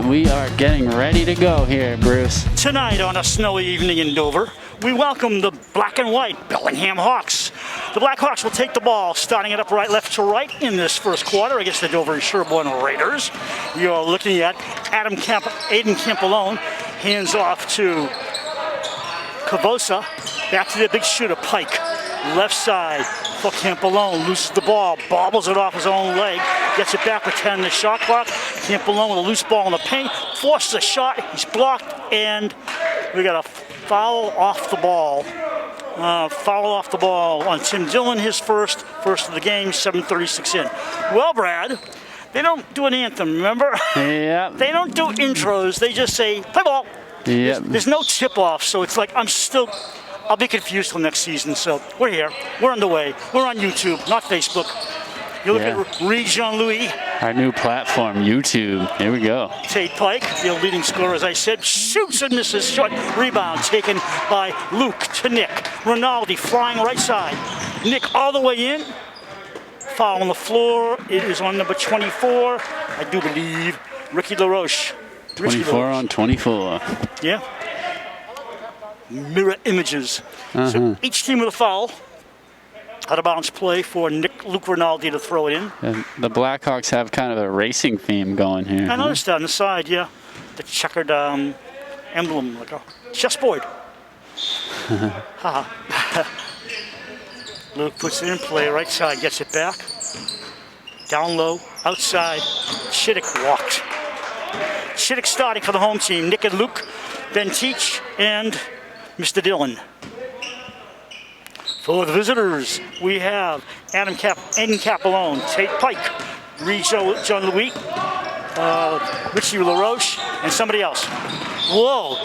we are getting ready to go here, Bruce. Tonight on a snowy evening in Dover, we welcome the black and white Bellingham Hawks. The Black Hawks will take the ball, starting it up right, left to right in this first quarter against the Dover-Sherborn Raiders. You're looking at Aiden Campolone, hands off to Cavosa, back to the big shooter, Pike. Left side for Campolone, loses the ball, bobbles it off his own leg, gets it back with 10 in the shot clock. Campolone with a loose ball in the paint, forces a shot, he's blocked, and we got a foul off the ball. Foul off the ball on Tim Dillon, his first of the game, 7:36 in. Well, Brad, they don't do an anthem, remember? Yeah. They don't do intros, they just say, play ball. Yep. There's no tip-off, so it's like I'll be confused till next season, so we're here. We're underway. We're on YouTube, not Facebook. You look at Reed Jean-Louis. Our new platform, YouTube. Here we go. Tate Pike, the leading scorer, as I said, shoots and misses. Short rebound taken by Luke to Nick. Rinaldi flying right side. Nick all the way in. Foul on the floor. It is on number 24, I do believe, Ricky LaRoche. 24 on 24. Yeah. Mirror images. So each team with a foul. Out of bounds play for Luke Rinaldi to throw it in. And the Blackhawks have kind of a racing theme going here. I noticed that on the side, yeah. The checkered emblem, like a chessboard. Luke puts it in play, right side, gets it back. Down low, outside, Chittick walks. Chittick starting for the home team. Nick and Luke, Ben Teach, and Mr. Dillon. For the visitors, we have Aiden Campolone, Tate Pike, Reed Jean-Louis, Richie LaRoche, and somebody else. Whoa,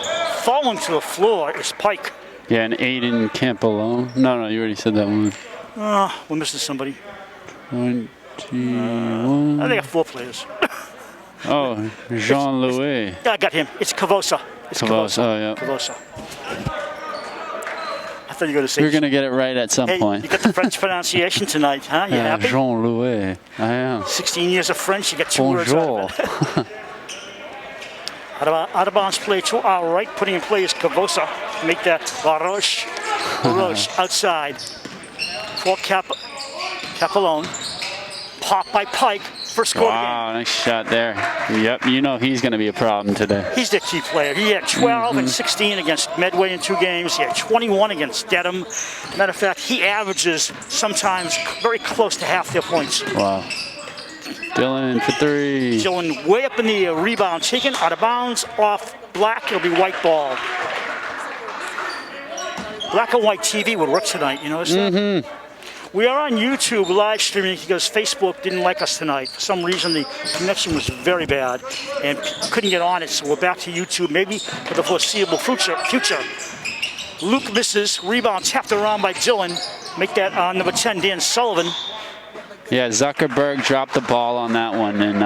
falling to the floor is Pike. Yeah, and Aiden Campolone. No, you already said that one. We're missing somebody. 21. I think I got 4 players. Oh, Jean-Louis. I got him. It's Cavosa. Cavosa, oh yeah. Cavosa. I thought you were going to say. You're going to get it right at some point. You got the French pronunciation tonight, huh? You happy? Jean-Louis. I am. 16 years of French, you get 2 words out of it. Out of bounds play to our right, putting in play is Cavosa. Make that LaRoche. LaRoche outside. For Campolone. Pop by Pike. First score of the game. Wow, nice shot there. Yep, you know he's going to be a problem today. He's the key player. He had 12 and 16 against Medway in 2 games. He had 21 against Dedham. Matter of fact, he averages sometimes very close to half their points. Wow. Dillon for 3. Dillon way up in the rebound. Taken out of bounds off Black. It'll be white ball. Black and white TV would work tonight, you know that? We are on YouTube live streaming because Facebook didn't like us tonight. For some reason, the connection was very bad and couldn't get on it, so we're back to YouTube, maybe for the foreseeable future. Luke misses, rebound tapped around by Dillon. Make that number 10, Dan Sullivan. Yeah, Zuckerberg dropped the ball on that one, and,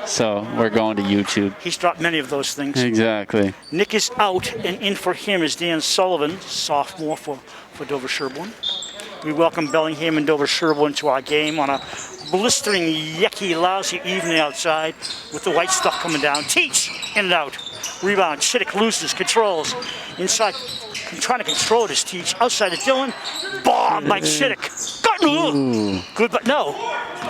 so we're going to YouTube. He's dropped many of those things. Exactly. Nick is out, and in for him is Dan Sullivan, sophomore for Dover-Sherborn. We welcome Bellingham and Dover-Sherborn to our game on a blistering, yucky, lousy evening outside with the white stuff coming down. Teach, in and out. Rebound, Chittick loses, controls. Inside, trying to control it is Teach. Outside of Dillon, bomb by Chittick. Good, but no.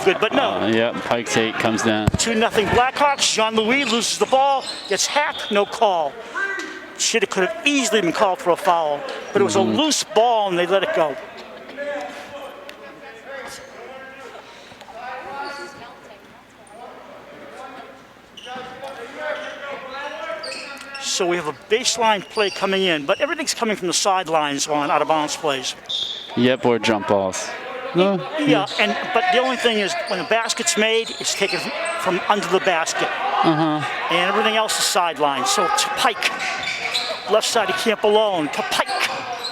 Good, but no. Yeah, Pike Tate comes down. 2-0 Blackhawks. Jean-Louis loses the ball, gets hacked, no call. Chittick could have easily been called for a foul, but it was a loose ball and they let it go. So we have a baseline play coming in, but everything's coming from the sidelines on out-of-bounds plays. Yep, or jump balls. No. Yeah, but the only thing is when the basket's made, it's taken from under the basket. And everything else is sideline. So to Pike, left side of Campolone, to Pike.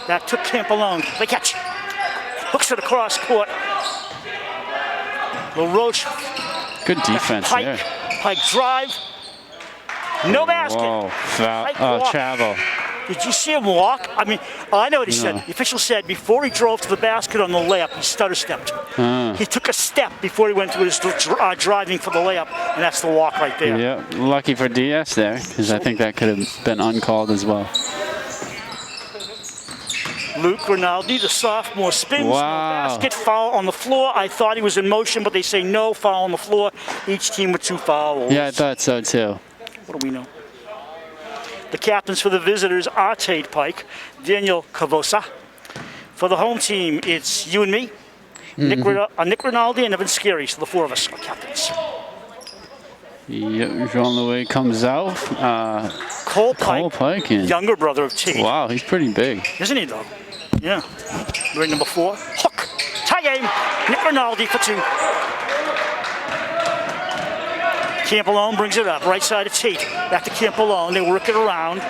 That took Campolone. They catch. Hooks it across court. LaRoche. Good defense there. Pike drive. No basket. Whoa, foul. Travel. Did you see him walk? I mean, I know what he said. The official said before he drove to the basket on the layup, he stutter stepped. He took a step before he went to his driving for the layup, and that's the walk right there. Yeah, lucky for DS there, because I think that could have been uncalled as well. Luke Rinaldi, the sophomore, spins. Wow. No basket, foul on the floor. I thought he was in motion, but they say no, foul on the floor. Each team with 2 fouls. Yeah, I thought so too. What do we know? The captains for the visitors are Tate Pike, Daniel Cavosa. For the home team, it's you and me, Nick Rinaldi, and Evan Scary. So the 4 of us are captains. Yep, Jean-Louis comes out. Cole Pike, in. younger brother of Tate. Wow, he's pretty big. Isn't he, though? Yeah. Ring number 4, hook. Tie game, Nick Rinaldi for 2. Campbellone brings it up, right side of Tate. Back to Campbellone, they work it around.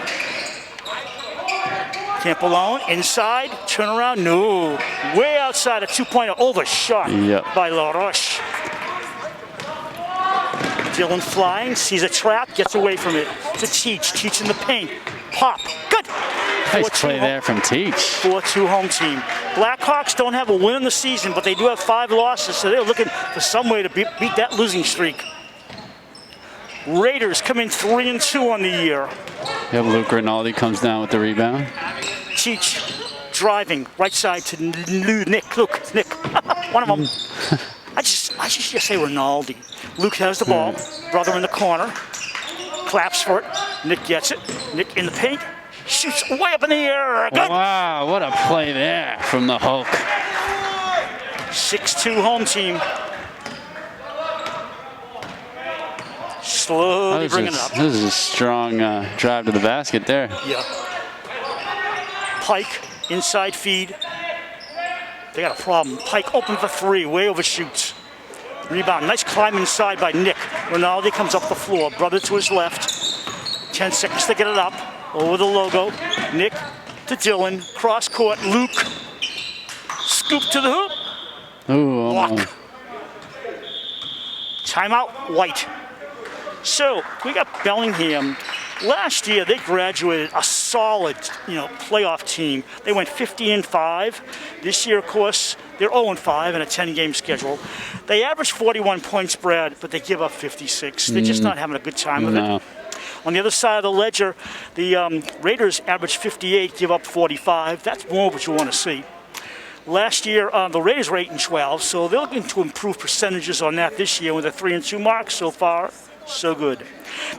Campbellone, inside, turn around, no. Way outside a 2-pointer, overshot by LaRoche. Dylan flying, sees a trap, gets away from it. To Teach in the paint. Pop, good. Nice play there from Teach. 4-2 home team. Blackhawks don't have a win in the season, but they do have 5 losses, so they're looking for some way to beat that losing streak. Raiders come in 3-2 on the year. Yep, Luke Rinaldi comes down with the rebound. Teach driving right side to Nick. Luke, Nick, one of them. I just say Rinaldi. Luke has the ball. Brother in the corner. Claps for it. Nick gets it. Nick in the paint. Shoots way up in the air. Good. Wow, what a play there from the Hulk. 6-2 home team. Slowly bringing it up. This is a strong drive to the basket there. Yeah. Pike, inside feed. They got a problem. Pike open for 3, way overshoots. Rebound, nice climb inside by Nick. Rinaldi comes up the floor, brother to his left. 10 seconds to get it up. Over the logo. Nick to Dylan, cross court, Luke. Scoop to the hoop. Ooh, Block. Timeout, White. So we got Bellingham. Last year they graduated a solid, playoff team. They went 15-5. This year, of course, they're 0-5 in a 10-game schedule. They average 41 points, Brad, but they give up 56. They're just not having a good time with it. On the other side of the ledger, the Raiders average 58, give up 45. That's more what you want to see. Last year, the Raiders were 8-12, so they're looking to improve percentages on that this year with a 3-2 mark so far. So good.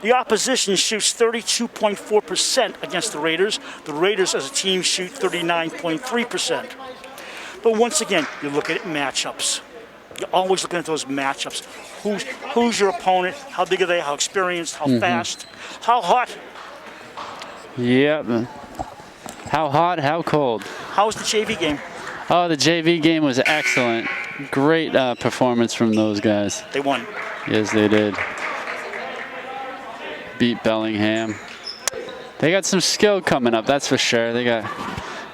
The opposition shoots 32.4% against the Raiders. The Raiders as a team shoot 39.3%. But once again, you look at matchups. You're always looking at those matchups. Who's your opponent? How big are they? How experienced? How fast? How hot? Yeah. How hot? How cold? How was the JV game? Oh, the JV game was excellent. Great performance from those guys. They won. Yes, they did. Beat Bellingham. They got some skill coming up, that's for sure. They got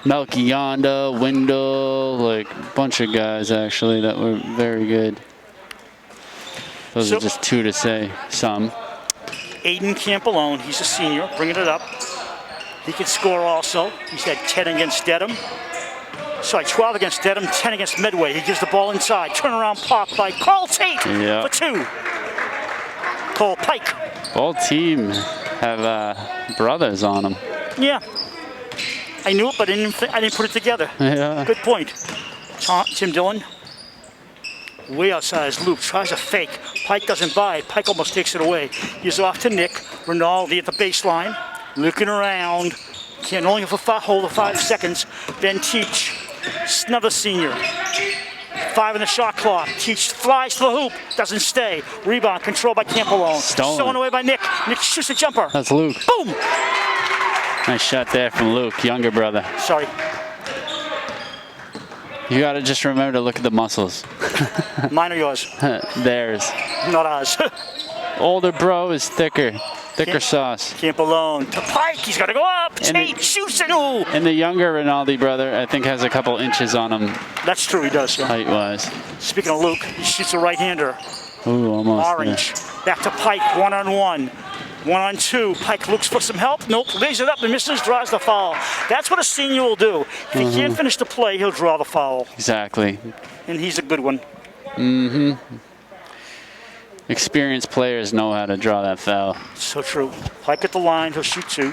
Melchionda, Wendell, like a bunch of guys actually that were very good. Those are just 2 to say some. Aiden Campbellone, he's a senior, bringing it up. He can score also. He's had 10 against Dedham. Sorry, 12 against Dedham, 10 against Medway. He gives the ball inside. Turnaround pop by Cole Tate for 2. Cole Pike. Both teams have brothers on them. Yeah. I knew it, but I didn't put it together. Yeah. Good point. Tim Dillon. Way outside is Luke. Tries a fake. Pike doesn't buy it. Pike almost takes it away. He's off to Nick. Rinaldi at the baseline. Looking around. Can only hold for 5 seconds. Then Teach. Another senior. 5 in the shot clock. Teach flies to the hoop. Doesn't stay. Rebound controlled by Campbellone. Stolen away by Nick. Nick shoots a jumper. That's Luke. Boom! Nice shot there from Luke, younger brother. Sorry. You got to just remember to look at the muscles. Mine or yours? Theirs. Not ours. Older bro is thicker sauce. Campbellone to Pike. He's got to go up. Tate shoots it. Ooh. And the younger Rinaldi brother, I think, has a couple inches on him. That's true, he does. Yeah. Height-wise. Speaking of Luke, he shoots a right-hander. Ooh, almost. Orange. Back to Pike, one-on-one. 1-on-2. Pike looks for some help. Nope. Lays it up and misses, draws the foul. That's what a senior will do. If he can't finish the play, he'll draw the foul. Exactly. And he's a good one. Experienced players know how to draw that foul. So true. Pike at the line, he'll shoot 2.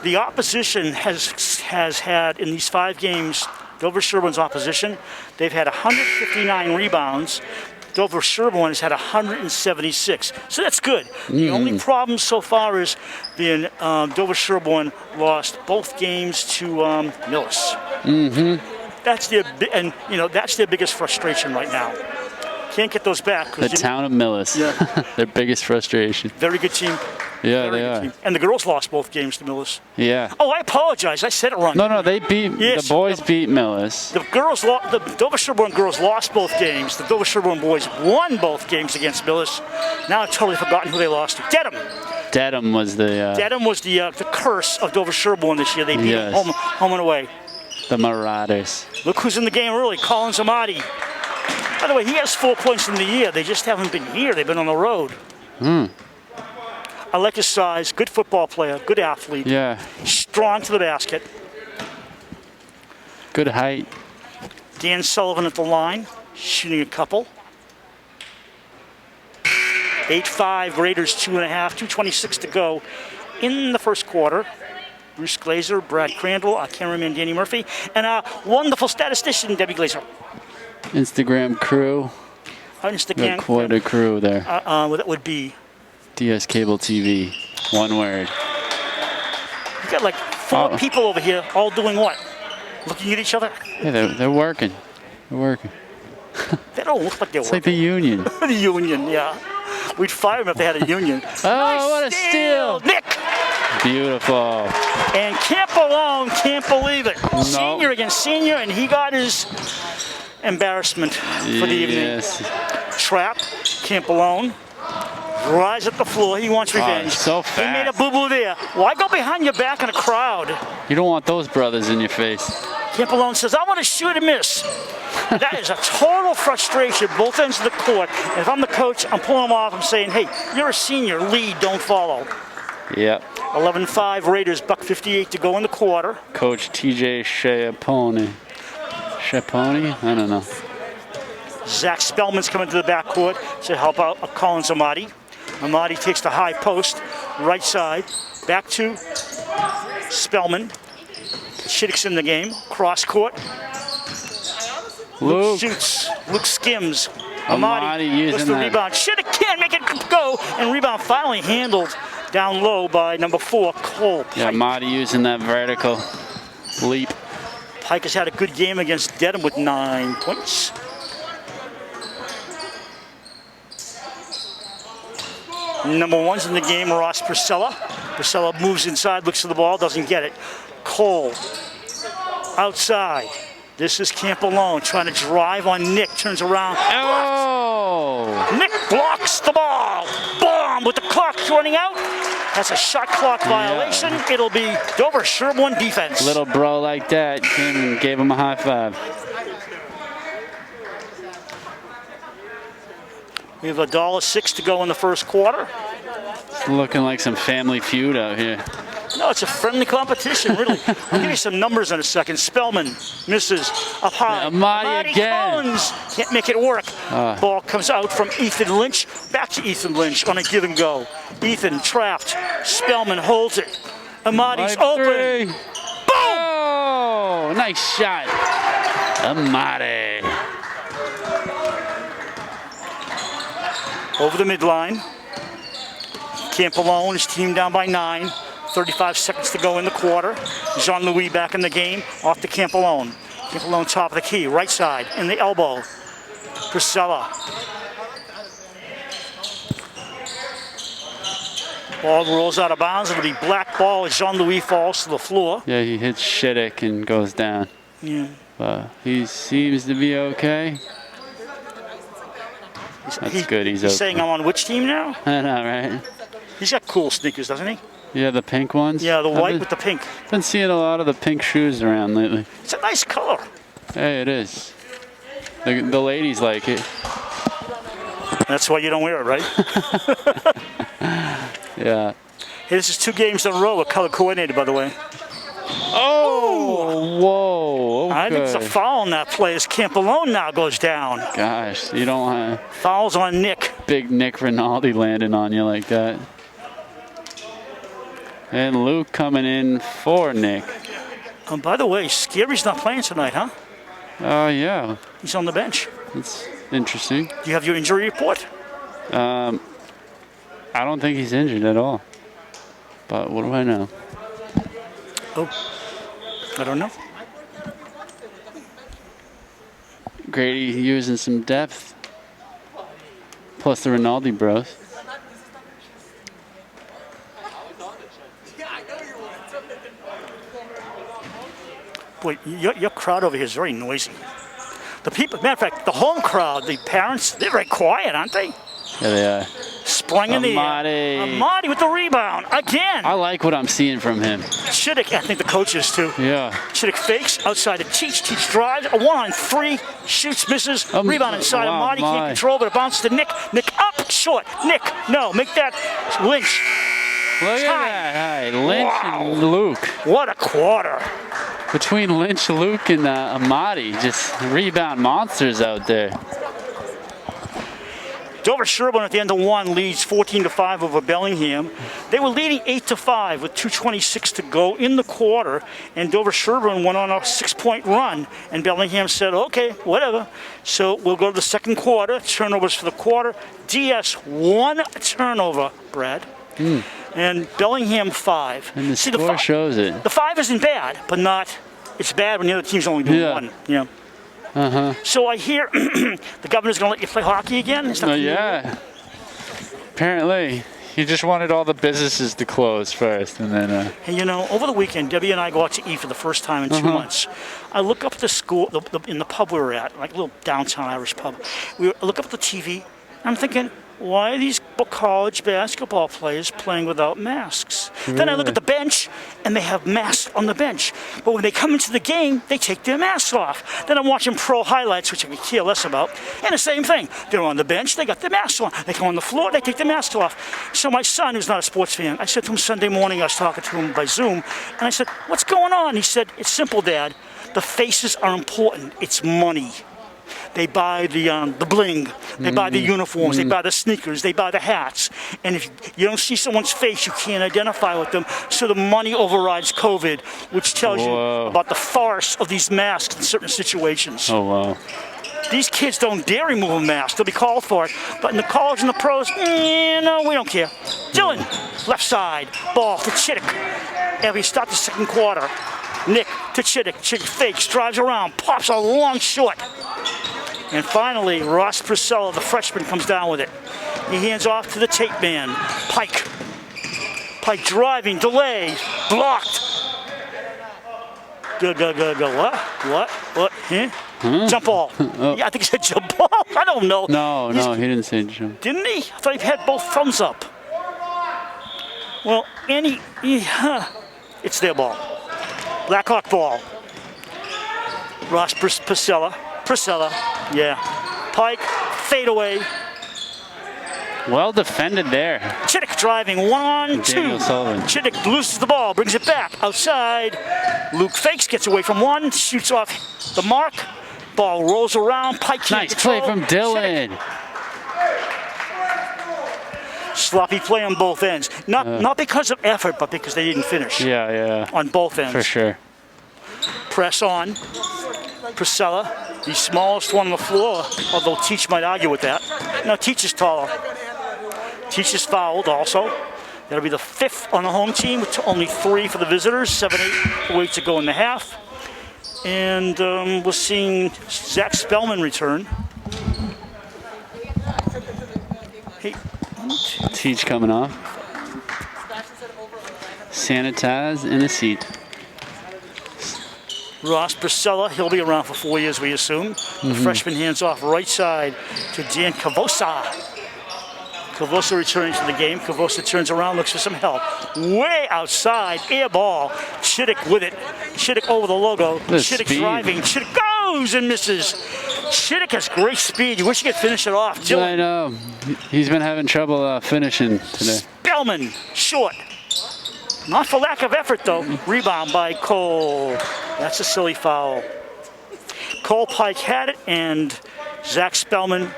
The opposition has had, in these 5 games, Dover-Sherborn's opposition, they've had 159 rebounds. Dover-Sherborn has had 176. So that's good. The only problem so far is being Dover-Sherborn lost both games to Millis. That's their biggest frustration right now. Can't get those back. The town of Millis. Yeah. Their biggest frustration. Very good team. Yeah, Very they good are. team. And the girls lost both games to Millis. Yeah. Oh, I apologize. I said it wrong. No, they beat, Yes, the boys beat Millis. The Dover-Sherborn girls lost both games. The Dover-Sherborn boys won both games against Millis. Now I've totally forgotten who they lost to. Dedham was the... Dedham was the curse of Dover-Sherborn this year. They beat them home and away. The Marauders. Look who's in the game early, Collins Amati. By the way, he has 4 points in the year. They just haven't been here. They've been on the road. I like his size. Good football player. Good athlete. Yeah. Strong to the basket. Good height. Dan Sullivan at the line, shooting a couple. 8-5, Raiders 2.5, 2:26 to go in the first quarter. Bruce Glazer, Brad Crandall, our cameraman Danny Murphy, and our wonderful statistician Debbie Glazer. Instagram crew. Instagram. Got quite a crew there. That would be DS Cable TV. One word. You got like 4 people over here, all doing what? Looking at each other? Yeah, they're working. They're working. They don't look like they're It's working. like the union. The union, yeah. We'd fire them if they had a union. Oh, what a steal! Nick! Beautiful. And Campolone can't believe it. No. Senior against senior, and he got his embarrassment for the evening. Yes. Trap, Campolone. Rise at the floor. He wants revenge. So He made a fast. boo-boo there. Why go behind your back in a crowd? You don't want those brothers in your face. Campolone says, I want to shoot and miss. That is a total frustration, both ends of the court. And if I'm the coach, I'm pulling him off. I'm saying, hey, you're a senior. Lead, don't follow. Yep. 11-5 Raiders, $1:58 to go in the quarter. Coach TJ Schiappone. Schiappone? I don't know. Zach Spellman's coming to the backcourt to help out Collins Amati. Amati takes the high post, right side, back to Spellman. Shiddick's in the game, cross court. Luke shoots, Luke skims. Amati using looks the that. rebound. Shiddick can't make it go, and rebound finally handled down low by number 4, Cole Pike. Yeah, Marty using that vertical leap. Pike has had a good game against Dedham with 9 points. Number 1's in the game, Ross Priscilla. Priscilla moves inside, looks for the ball, doesn't get it. Cole, outside. This is Campolone trying to drive on Nick, turns around. Oh! Nick blocks the ball. Bomb with the clock running out. That's a shot clock violation. It'll be Dover-Sherborn defense. Little bro like that came and gave him a high five. We have $1.06 to go in the first quarter. It's looking like some Family Feud out here. No, it's a friendly competition, really. I'll give you some numbers in a second. Spellman misses up high. Yeah, Amati again. Collins can't make it work. Ball comes out from Ethan Lynch. Back to Ethan Lynch on a give and go. Ethan trapped. Spellman holds it. Amati's open. Three. Boom! Oh, nice shot. Amati. Over the midline. Campolone, his team down by 9. 35 seconds to go in the quarter. Jean-Louis back in the game, off to Campolone. Campolone top of the key, right side, in the elbow. Priscilla. Ball rolls out of bounds. It'll be black ball as Jean-Louis falls to the floor. Yeah, he hits Shiddick and goes down. Yeah. He seems to be okay. That's good, he's okay. Saying I'm on which team now? I know, right? He's got cool sneakers, doesn't he? Yeah, the pink ones? Yeah, the white with the pink. Been seeing a lot of the pink shoes around lately. It's a nice color. Hey, it is. The ladies like it. That's why you don't wear it, right? Yeah. Hey, this is 2 games in a row with color coordinated, by the way. Oh, whoa. Okay. I think it's a foul on that play as Campolone now goes down. Gosh, you don't want Fouls on Nick. big Nick Rinaldi landing on you like that. And Luke coming in for Nick. By the way, Scary's not playing tonight, huh? Oh, yeah. He's on the bench. That's interesting. Do you have your injury report? I don't think he's injured at all. But what do I know? Oh, I don't know. Grady using some depth. Plus the Rinaldi bros. Boy, your crowd over here is very noisy. The people, matter of fact, the home crowd, the parents, they're very quiet, aren't they? Yeah, they are. Sprung in the air. Amadi with the rebound again. I like what I'm seeing from him. Chittick, I think the coaches too. Yeah. Chittick fakes outside to Teach. Teach drives. A 1-on-3. Shoots, misses. Rebound inside. Wow, Amadi can't control, but it bounces to Nick. Nick up, short. Nick, no, make that Lynch. Look at that. Hi, Lynch and Luke. What a quarter. Between Lynch, Luke, and Amadi, just rebound monsters out there. Dover-Sherborn at the end of 1 leads 14-5 over Bellingham. They were leading 8-5 with 2:26 to go in the quarter, and Dover-Sherborn went on a 6-point run, and Bellingham said, okay, whatever. So we'll go to the second quarter. Turnovers for the quarter. DS 1 turnover, Brad. And Bellingham 5. And the score shows it. The 5 isn't bad, but not, it's bad when the other team's only doing 1. Yeah. So I hear the governor's going to let you play hockey again? Yeah. Apparently. He just wanted all the businesses to close first, and then... And you know, over the weekend, Debbie and I go out to eat for the first time in 2 months. I look up at the school, in the pub we were at, like a little downtown Irish pub. I look up at the TV, and I'm thinking, why are these college basketball players playing without masks? Really? Then I look at the bench, and they have masks on the bench. But when they come into the game, they take their masks off. Then I'm watching pro highlights, which I could care less about, and the same thing. They're on the bench, they got their masks on. They come on the floor, they take their masks off. So my son, who's not a sports fan, I said to him Sunday morning, I was talking to him by Zoom, and I said, what's going on? He said, it's simple, Dad. The faces are important. It's money. They buy the bling, they buy the uniforms, they buy the sneakers, they buy the hats. And if you don't see someone's face, you can't identify with them. So the money overrides COVID, which tells you about the farce of these masks in certain situations. Oh, wow. These kids don't dare remove a mask. They'll be called for it. But in the college and the pros, no, we don't care. Dylan, left side, ball to Chittick. And we start the second quarter. Nick to Chittick. Chittick fakes, drives around, pops a long shot. And finally, Ross Priscilla, the freshman, comes down with it. He hands off to the tape man, Pike. Pike driving, delay, blocked. Go. What? Huh? Jump ball. Yeah, I think he said jump ball. I don't know. No, he didn't say jump. Didn't he? I thought he had both thumbs up. Well, it's their ball. Blackhawk ball. Ross Priscilla, yeah. Pike, fade away. Well defended there. Chittick driving, 1-2. Chittick loses the ball, brings it back outside. Luke fakes, gets away from one, shoots off the mark. Ball rolls around. Pike can't control. Play from Dylan. Chittick. Sloppy play on both ends. Not because of effort, but because they didn't finish. Yeah. On both ends. For sure. Press on. Priscilla, the smallest one on the floor, although Teach might argue with that. No, Teach is taller. Teach is fouled also. That'll be the 5th on the home team with only 3 for the visitors. 7-8 waits to go in the half. And we're seeing Zach Spellman return. Hey, Teach coming off. Sanitize in a seat. Ross Priscilla, he'll be around for 4 years, we assume. The freshman hands off right side to Dan Cavosa. Cavosa returns to the game. Cavosa turns around, looks for some help. Way outside, air ball. Chittick with it. Chittick over the logo. Chittick driving. Chittick goes and misses. Chittick has great speed. You wish you could finish it off. Dylan. I know. He's been having trouble finishing today. Spellman, short. Not for lack of effort, though. Rebound by Cole. That's a silly foul. Cole Pike had it, and Zach Spellman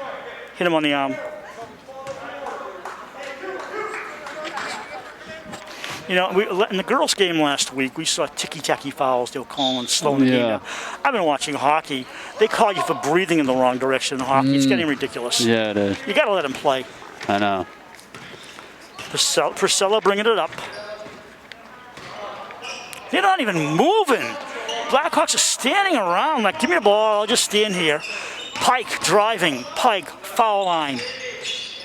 hit him on the arm. You know, in the girls' game last week, we saw ticky-tacky fouls. They were calling slowing the game down. I've been watching hockey. They call you for breathing in the wrong direction in hockey. It's getting ridiculous. Yeah, it is. You got to let him play. I know. Priscilla bringing it up. They're not even moving. Blackhawks are standing around like, give me the ball, I'll just stand here. Pike driving. Pike, foul line.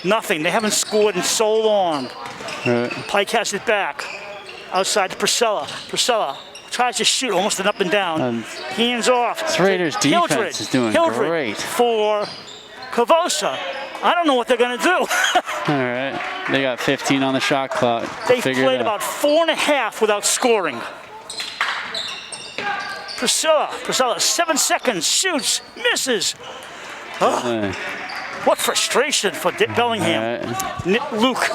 Nothing. They haven't scored in so long. Right. Pike has it back. Outside to Priscilla. Priscilla tries to shoot, almost an up and down. Hands off. This Raiders defense is doing great. For Kavosa. I don't know what they're going to do. All right. They got 15 on the shot clock. They played about 4.5 without scoring. Priscilla, 7 seconds, shoots, misses. Oh, what frustration for Bellingham. Luke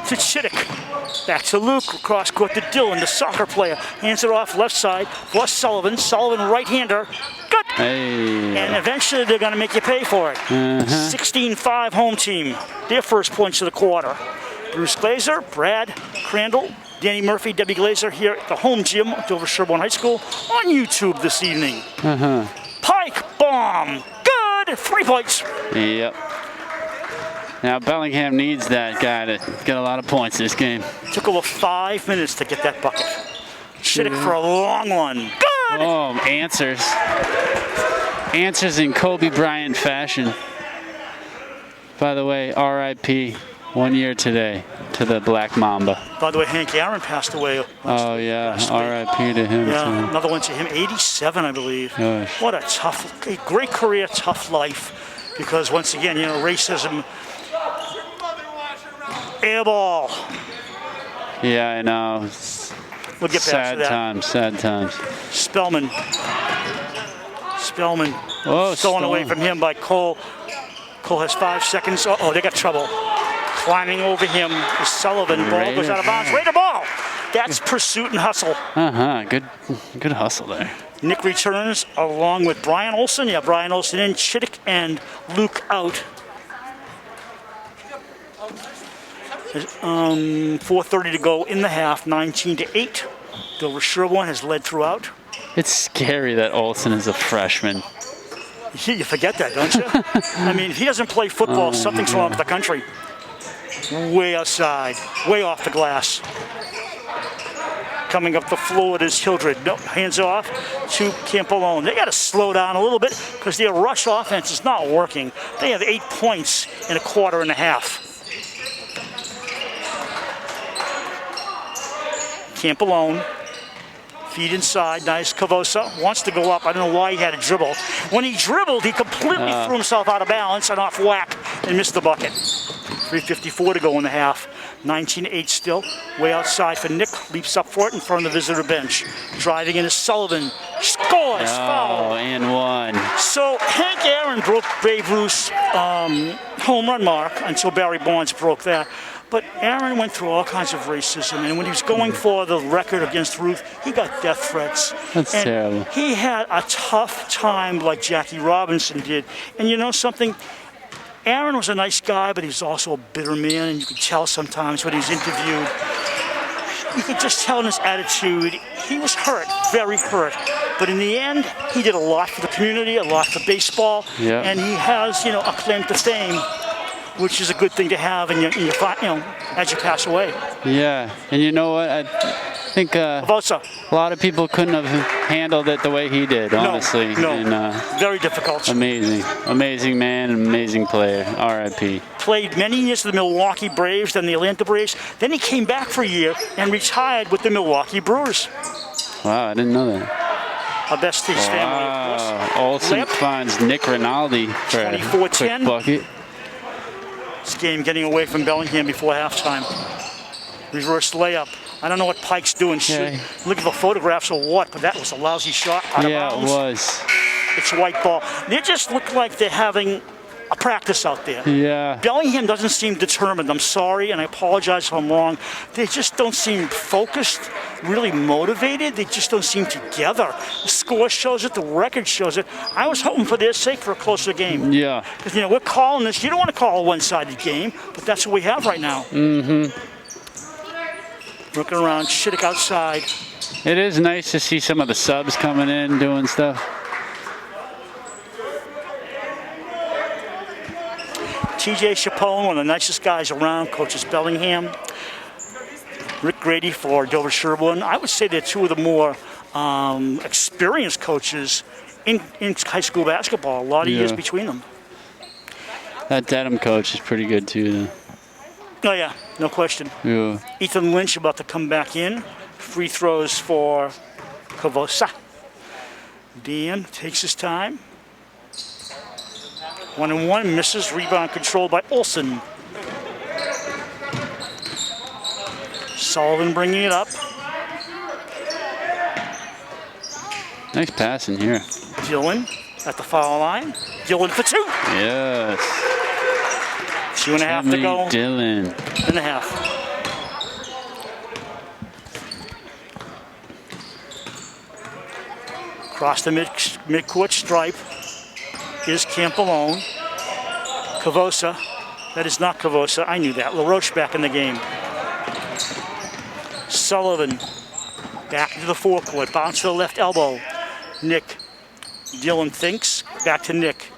to Chittick. Back to Luke, cross court to Dylan, the soccer player. Hands it off left side for Sullivan. Sullivan, right-hander. Good. Hey. And eventually they're going to make you pay for it. 16-5 home team. Their first points of the quarter. Bruce Glazer, Brad Crandall, Danny Murphy, Debbie Glazer here at the home gym at Dover-Sherborn High School on YouTube this evening. Pike, bomb. Good. 3 points. Yep. Now Bellingham needs that guy to get a lot of points this game. Took over 5 minutes to get that bucket. Chittick for a long one. Good. Oh, answers. Answers in Kobe Bryant fashion. By the way, R.I.P. 1 year today to the Black Mamba. By the way, Hank Aaron passed away. Oh, yeah. R.I.P. to him. Yeah, too. another one to him. 87, I believe. Gosh. What a great career, tough life. Because once again, you know, racism. Air ball. Yeah, I know. We'll get back to that. Sad times. Spellman. Oh, stolen away from him by Cole. Cole has 5 seconds. Oh, they got trouble. Climbing over him is Sullivan. Ball goes out of bounds. Raider ball. That's pursuit and hustle. Good hustle there. Nick returns along with Brian Olsen. Yeah, Brian Olsen in. Chittick and Luke out. 4:30 to go in the half. 19-8. Dover-Sherborn has led throughout. It's scary that Olsen is a freshman. You forget that, don't you? I mean, if he doesn't play football, something's wrong with the country. Way outside, way off the glass. Coming up the floor, it is Hildred. No, hands off to Campolone. They got to slow down a little bit because their rush offense is not working. They have 8 points in a quarter and a half. Campolone. Feed inside, nice. Kavosa wants to go up. I don't know why he had to dribble. When he dribbled, he completely threw himself out of balance and off whack and missed the bucket. 3:54 to go in the half. 19-8 still. Way outside for Nick. Leaps up for it in front of the visitor bench. Driving into Sullivan. Scores. Foul. And one. So Hank Aaron broke Babe Ruth's home run mark until Barry Bonds broke that. But Aaron went through all kinds of racism, and when he was going for the record against Ruth, he got death threats. That's terrible. He had a tough time like Jackie Robinson did. And you know something? Aaron was a nice guy, but he was also a bitter man, and you could tell sometimes when he was interviewed. You could just tell in his attitude, he was hurt, very hurt. But in the end, he did a lot for the community, a lot for baseball, and he has, you know, a claim to fame, which is a good thing to have in your as you pass away. Yeah, and you know what? I think a lot of people couldn't have handled it the way he did, honestly. No, and, very difficult. Amazing man, amazing player. R.I.P. Played many years for the Milwaukee Braves, then the Atlanta Braves. Then he came back for a year and retired with the Milwaukee Brewers. Wow, I didn't know that. Our best his family, of course. Olsen finds Nick Rinaldi for a quick bucket. This game getting away from Bellingham before halftime. Reverse layup. I don't know what Pike's doing. Looking for photographs or what, but that was a lousy shot. Out of bounds. It was. It's white ball. They just look like they're having a practice out there. Yeah. Bellingham doesn't seem determined. I'm sorry, and I apologize if I'm wrong. They just don't seem focused, really motivated. They just don't seem together. The score shows it. The record shows it. I was hoping for their sake for a closer game. Yeah. Because, we're calling this. You don't want to call a one-sided game, but that's what we have right now. Mm-hmm. Looking around, Shittick outside. It is nice to see some of the subs coming in, doing stuff. TJ Chapone, one of the nicest guys around, coaches Bellingham. Rick Grady for Dover-Sherborn. I would say they're two of the more experienced coaches in high school basketball. A lot of years between them. That Dedham coach is pretty good too. Oh yeah, no question. Yeah. Ethan Lynch about to come back in. Free throws for Kavosa. Dan takes his time. 1-1, misses. Rebound controlled by Olsen. Sullivan bringing it up. Nice pass in here. Dillon at the foul line. Dillon for two. Yes. 2.5 to go. Dillon. And a half. Across the midcourt stripe is Campolone. Kavosa. That is not Kavosa. I knew that. LaRoche back in the game. Sullivan back into the forecourt. Bounce to the left elbow. Nick. Dillon thinks. Back to Nick.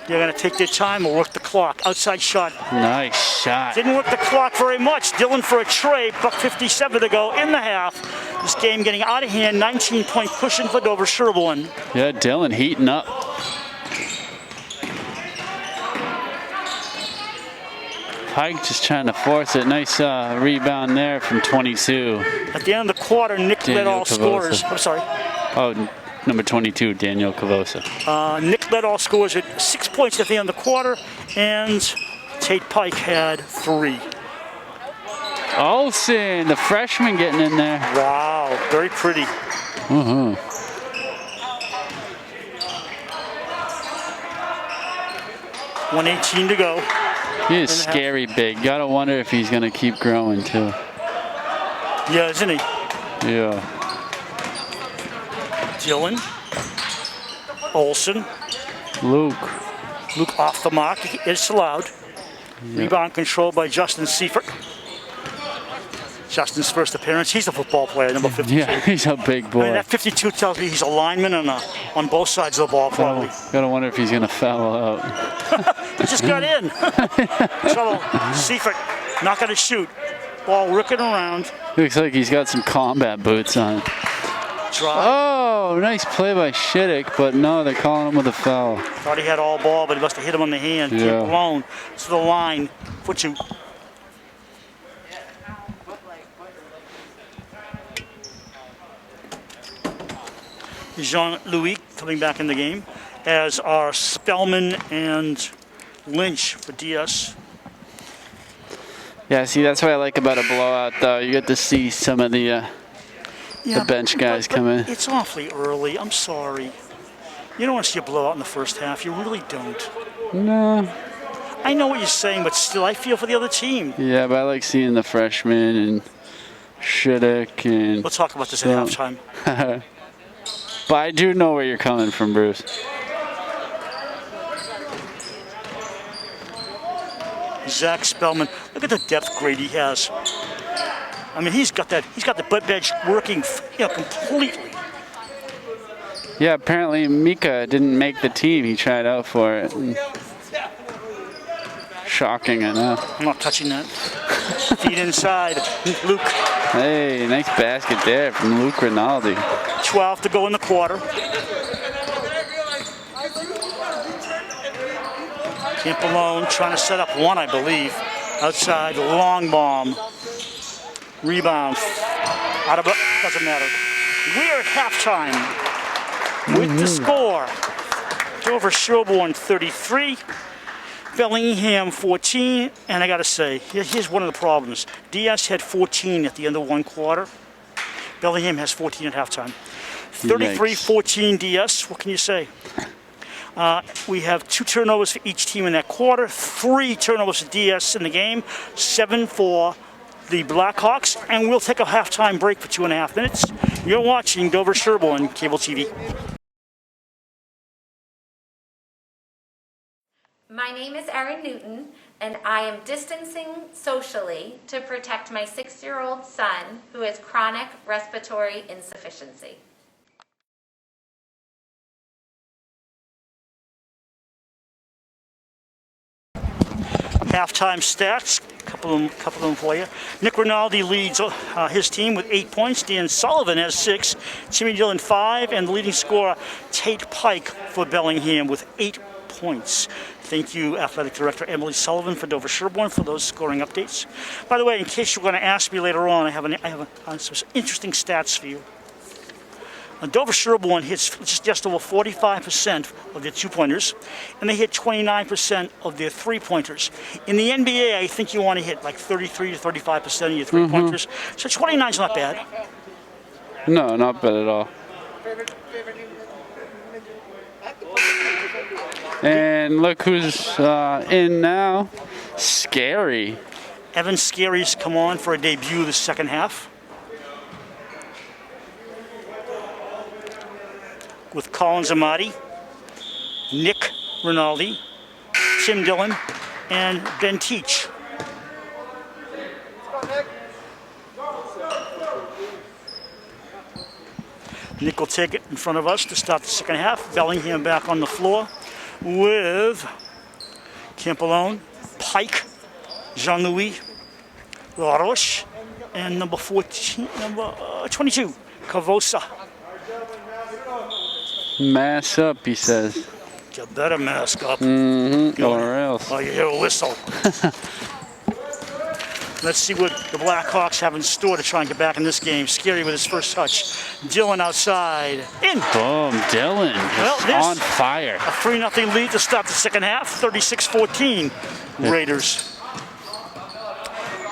They're going to take their time and work the clock. Outside shot. Nice shot. Didn't work the clock very much. Dillon for a tray. $1:57 to go in the half. This game getting out of hand. 19-point cushion for Dover-Sherborn. Yeah, Dillon heating up. Pike just trying to force it. Nice rebound there from 22. At the end of the quarter, Nick led all scorers. I'm sorry. Oh, number 22, Daniel Kavosa. Nick led all scorers at 6 points at the end of the quarter, and Tate Pike had 3. Olsen, the freshman getting in there. Wow, very pretty. 1:18 to go. He is scary big. Gotta wonder if he's gonna keep growing too. Yeah, isn't he? Yeah. Dillon. Olsen. Luke off the mark. It's allowed. Yep. Rebound controlled by Justin Seifert. Justin's first appearance. He's a football player, number 52. Yeah, he's a big boy. I mean, that 52 tells me he's a lineman and on both sides of the ball, probably. Gotta wonder if he's gonna foul out. He just got in. So Seifert not gonna shoot. Ball ripping around. Looks like he's got some combat boots on. Drive. Oh, nice play by Shittick, but no, they're calling him with a foul. Thought he had all ball, but he must have hit him on the hand. Yeah. Blown to the line. For two. Jean-Louis coming back in the game, as are Spellman and Lynch for DS. Yeah, see, that's what I like about a blowout, though. You get to see some of the bench guys come in. It's awfully early. I'm sorry. You don't want to see a blowout in the first half. You really don't. No. I know what you're saying, but still, I feel for the other team. Yeah, but I like seeing the freshmen and Shittick and... We'll talk about this at halftime. But I do know where you're coming from, Bruce. Zach Spellman. Look at the depth grade he has. I mean, he's got the butt bench working, completely. Yeah, apparently Mika didn't make the team. He tried out for it. Shocking enough. I'm not touching that. Feet inside. Luke. Hey, nice basket there from Luke Rinaldi. 12 to go in the quarter. Campolone trying to set up one, I believe. Outside, long bomb. Rebound. Out of it. Doesn't matter. We're at halftime with the score. Dover-Sherborn 33. Bellingham 14, and I gotta say, here's one of the problems. DS had 14 at the end of one quarter. Bellingham has 14 at halftime. 33-14 DS. What can you say? We have 2 turnovers for each team in that quarter, 3 turnovers for DS in the game, 7 for the Blackhawks, and we'll take a halftime break for 2.5 minutes. You're watching Dover-Sherborn Cable TV. My name is Erin Newton, and I am distancing socially to protect my 6-year-old son who has chronic respiratory insufficiency. Halftime stats, couple of them for you. Nick Rinaldi leads his team with 8 points. Dan Sullivan has 6. Jimmy Dillon 5, and the leading scorer Tate Pike for Bellingham with 8 points. Thank you, Athletic Director Emily Sullivan for Dover-Sherborn for those scoring updates. By the way, in case you're going to ask me later on, I have some interesting stats for you. Dover-Sherborn hits just over 45% of their 2-pointers, and they hit 29% of their 3-pointers. In the NBA, I think you want to hit like 33 to 35% of your 3-pointers. So 29 is not bad. No, not bad at all. And look who's in now. Scary. Evan Scary's come on for a debut the second half. With Collins Amati, Nick Rinaldi, Tim Dillon, and Ben Teach. Nick will take it in front of us to start the second half. Bellingham back on the floor with Campolone, Pike, Jean-Louis, LaRoche, and number 22, Cavosa. Mass up, he says. You better mask up. Or else. Oh, you hear a whistle. Let's see what the Blackhawks have in store to try and get back in this game. Scary with his first touch. Dillon outside. In. Boom, Dillon on fire. A 3-0 lead to start the second half. 36-14 Raiders.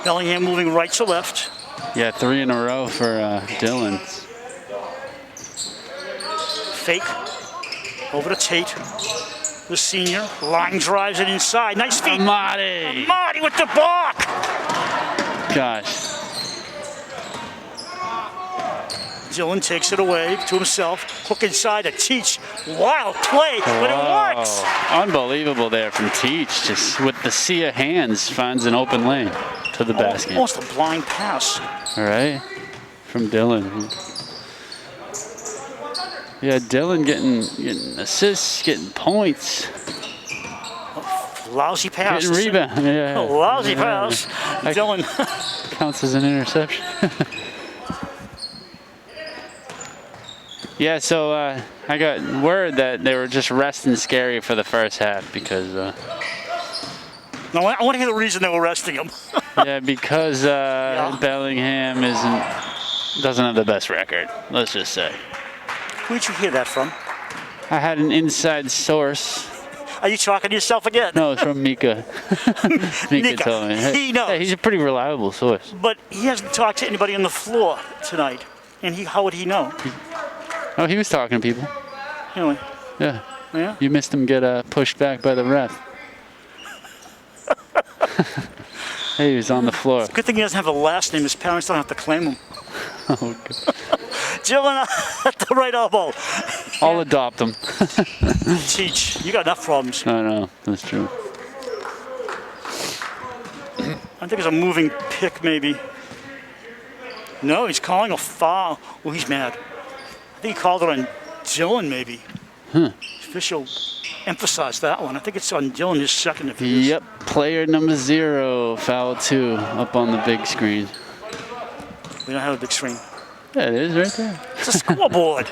Bellingham moving right to left. Yeah, 3 in a row for Dillon. Fake. Over to Tate. The senior. Line drives it inside. Nice feet. Amati. Amati with the block. Gosh. Dillon takes it away to himself. Hook inside to Teach. Wild play, but it works. Unbelievable there from Teach. Just with the sea of hands, finds an open lane to the basket. Almost a blind pass. All right. From Dillon. Yeah, Dillon getting assists, getting points. Lousy pass. Getting rebound. Yeah. Lousy pass. Dillon. Counts as an interception. Yeah, so I got word that they were just resting Scary for the first half because... No, I want to hear the reason they were resting him. Yeah, because Bellingham doesn't have the best record, let's just say. Where'd you hear that from? I had an inside source. Are you talking to yourself again? No, it's from Mika. Mika told me. He knows. Yeah, he's a pretty reliable source. But he hasn't talked to anybody on the floor tonight. And how would he know? Oh, he was talking to people. Anyway. Yeah. Yeah? You missed him get pushed back by the ref. Hey, he was on the floor. Good thing he doesn't have a last name. His parents don't have to claim him. Oh, God. Dillon at the right elbow. I'll adopt him. Teach. You got enough problems. I know. That's true. I think it's a moving pick, maybe. No, he's calling a foul. Oh, he's mad. I think he called it on Dillon, maybe. Official emphasized that one. I think it's on Dillon, his second. If Yep. Player number 0, foul 2, up on the big screen. We don't have a big screen. Yeah, it is right there. It's a scoreboard.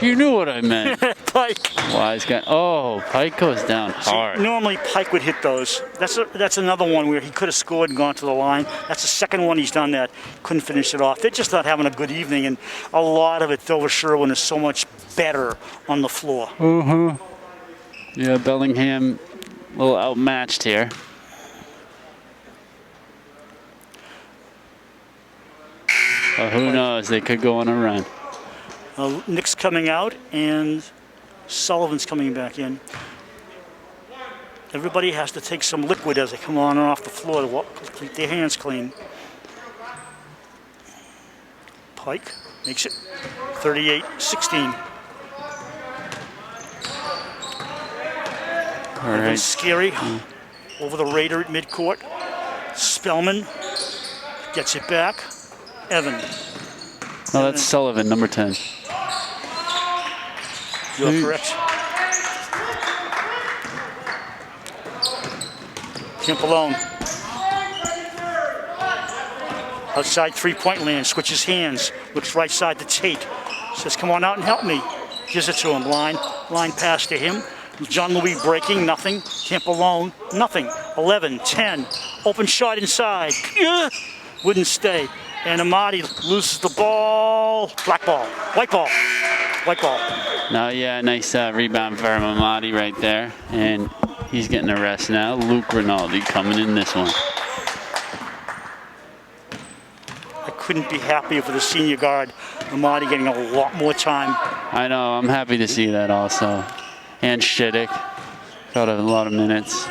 You knew what I meant. Pike. Wise guy. Oh, Pike goes down hard. See, normally Pike would hit those. That's another one where he could have scored and gone to the line. That's the second one he's done that. Couldn't finish it off. They're just not having a good evening, and a lot of it, Dover-Sherborn is so much better on the floor. Yeah, Bellingham a little outmatched here. Oh, Who knows? They could go on a run. Nick's coming out, and Sullivan's coming back in. Everybody has to take some liquid as they come on and off the floor to keep their hands clean. Pike makes it 38-16. All right. Scary over the Raider at midcourt. Spellman gets it back. Evan. No, that's Sullivan, number 10. You're correct. Campolone. Outside three-point land, switches hands, looks right side to Tate. Says, come on out and help me. Gives it to him, line pass to him. John Louis breaking, nothing. Campolone, nothing. 11, 10, open shot inside. Wouldn't stay. And Amati loses the ball. Black ball, white ball, white ball. No, yeah, nice rebound for Amati right there. And he's getting a rest now. Luke Rinaldi coming in this one. I couldn't be happier for the senior guard, Amati, getting a lot more time. I know, I'm happy to see that also. And Shiddick got a lot of minutes.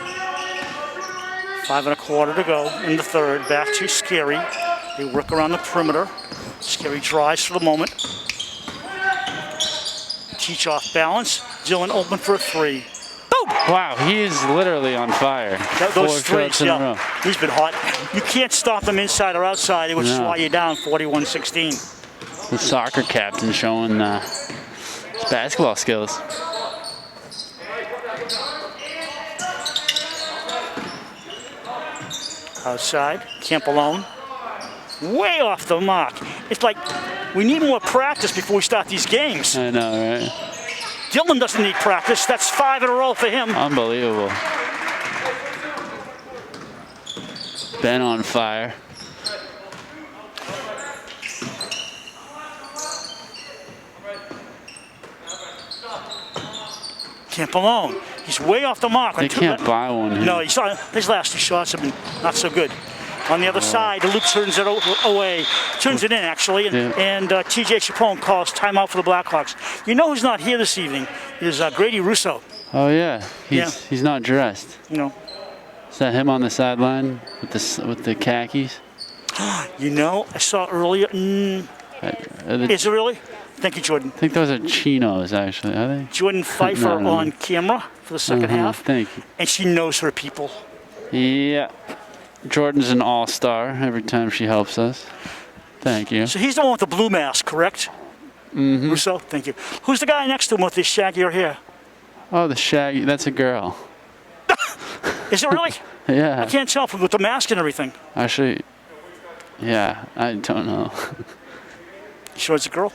5 1/4 to go in the third. Back to Scary. They work around the perimeter. Scary drives for the moment. Teach off balance. Dylan open for a three. Boom! Wow, he is literally on fire. Those 4 threes, shots in a row. He's been hot. You can't stop him inside or outside. It would slow you down 41-16. The soccer captain showing his basketball skills. Outside, Campolone. Way off the mark. It's like we need more practice before we start these games. I know, right? Dylan doesn't need practice. That's 5 in a row for him. Unbelievable. Ben on fire. Campolone. He's way off the mark. They can't buy one here. No, his last 2 shots have been not so good. On the other side, Luke turns it away. Turns it in, actually. And TJ Chapone calls timeout for the Blackhawks. You know who's not here this evening is Grady Russo. Oh, yeah. He's not dressed. You know. Is that him on the sideline with the khakis? You know, I saw earlier. Is it really? Thank you, Jordan. I think those are chinos, actually, are they? Jordan Pfeiffer on camera for the second half. Thank you. And she knows her people. Yeah. Jordan's an all-star every time she helps us. Thank you. So he's the one with the blue mask, correct? Mm-hmm. Russo, thank you. Who's the guy next to him with this shaggier hair? Oh, the shaggy. That's a girl. Is it really? Yeah. I can't tell from with the mask and everything. Actually, yeah, I don't know. You sure it's a girl?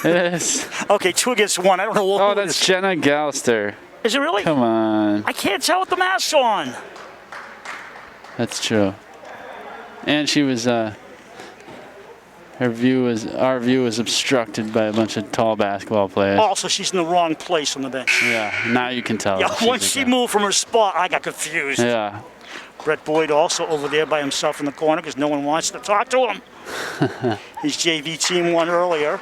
It is. Okay, 2 against 1. I don't know what. Oh, that's Jenna Galster. Is it really? Come on. I can't tell with the mask on. That's true. And she was, our view was obstructed by a bunch of tall basketball players. Also, she's in the wrong place on the bench. Yeah, now you can tell. Yeah, once she moved from her spot, I got confused. Yeah. Brett Boyd also over there by himself in the corner because no one wants to talk to him. His JV team won earlier.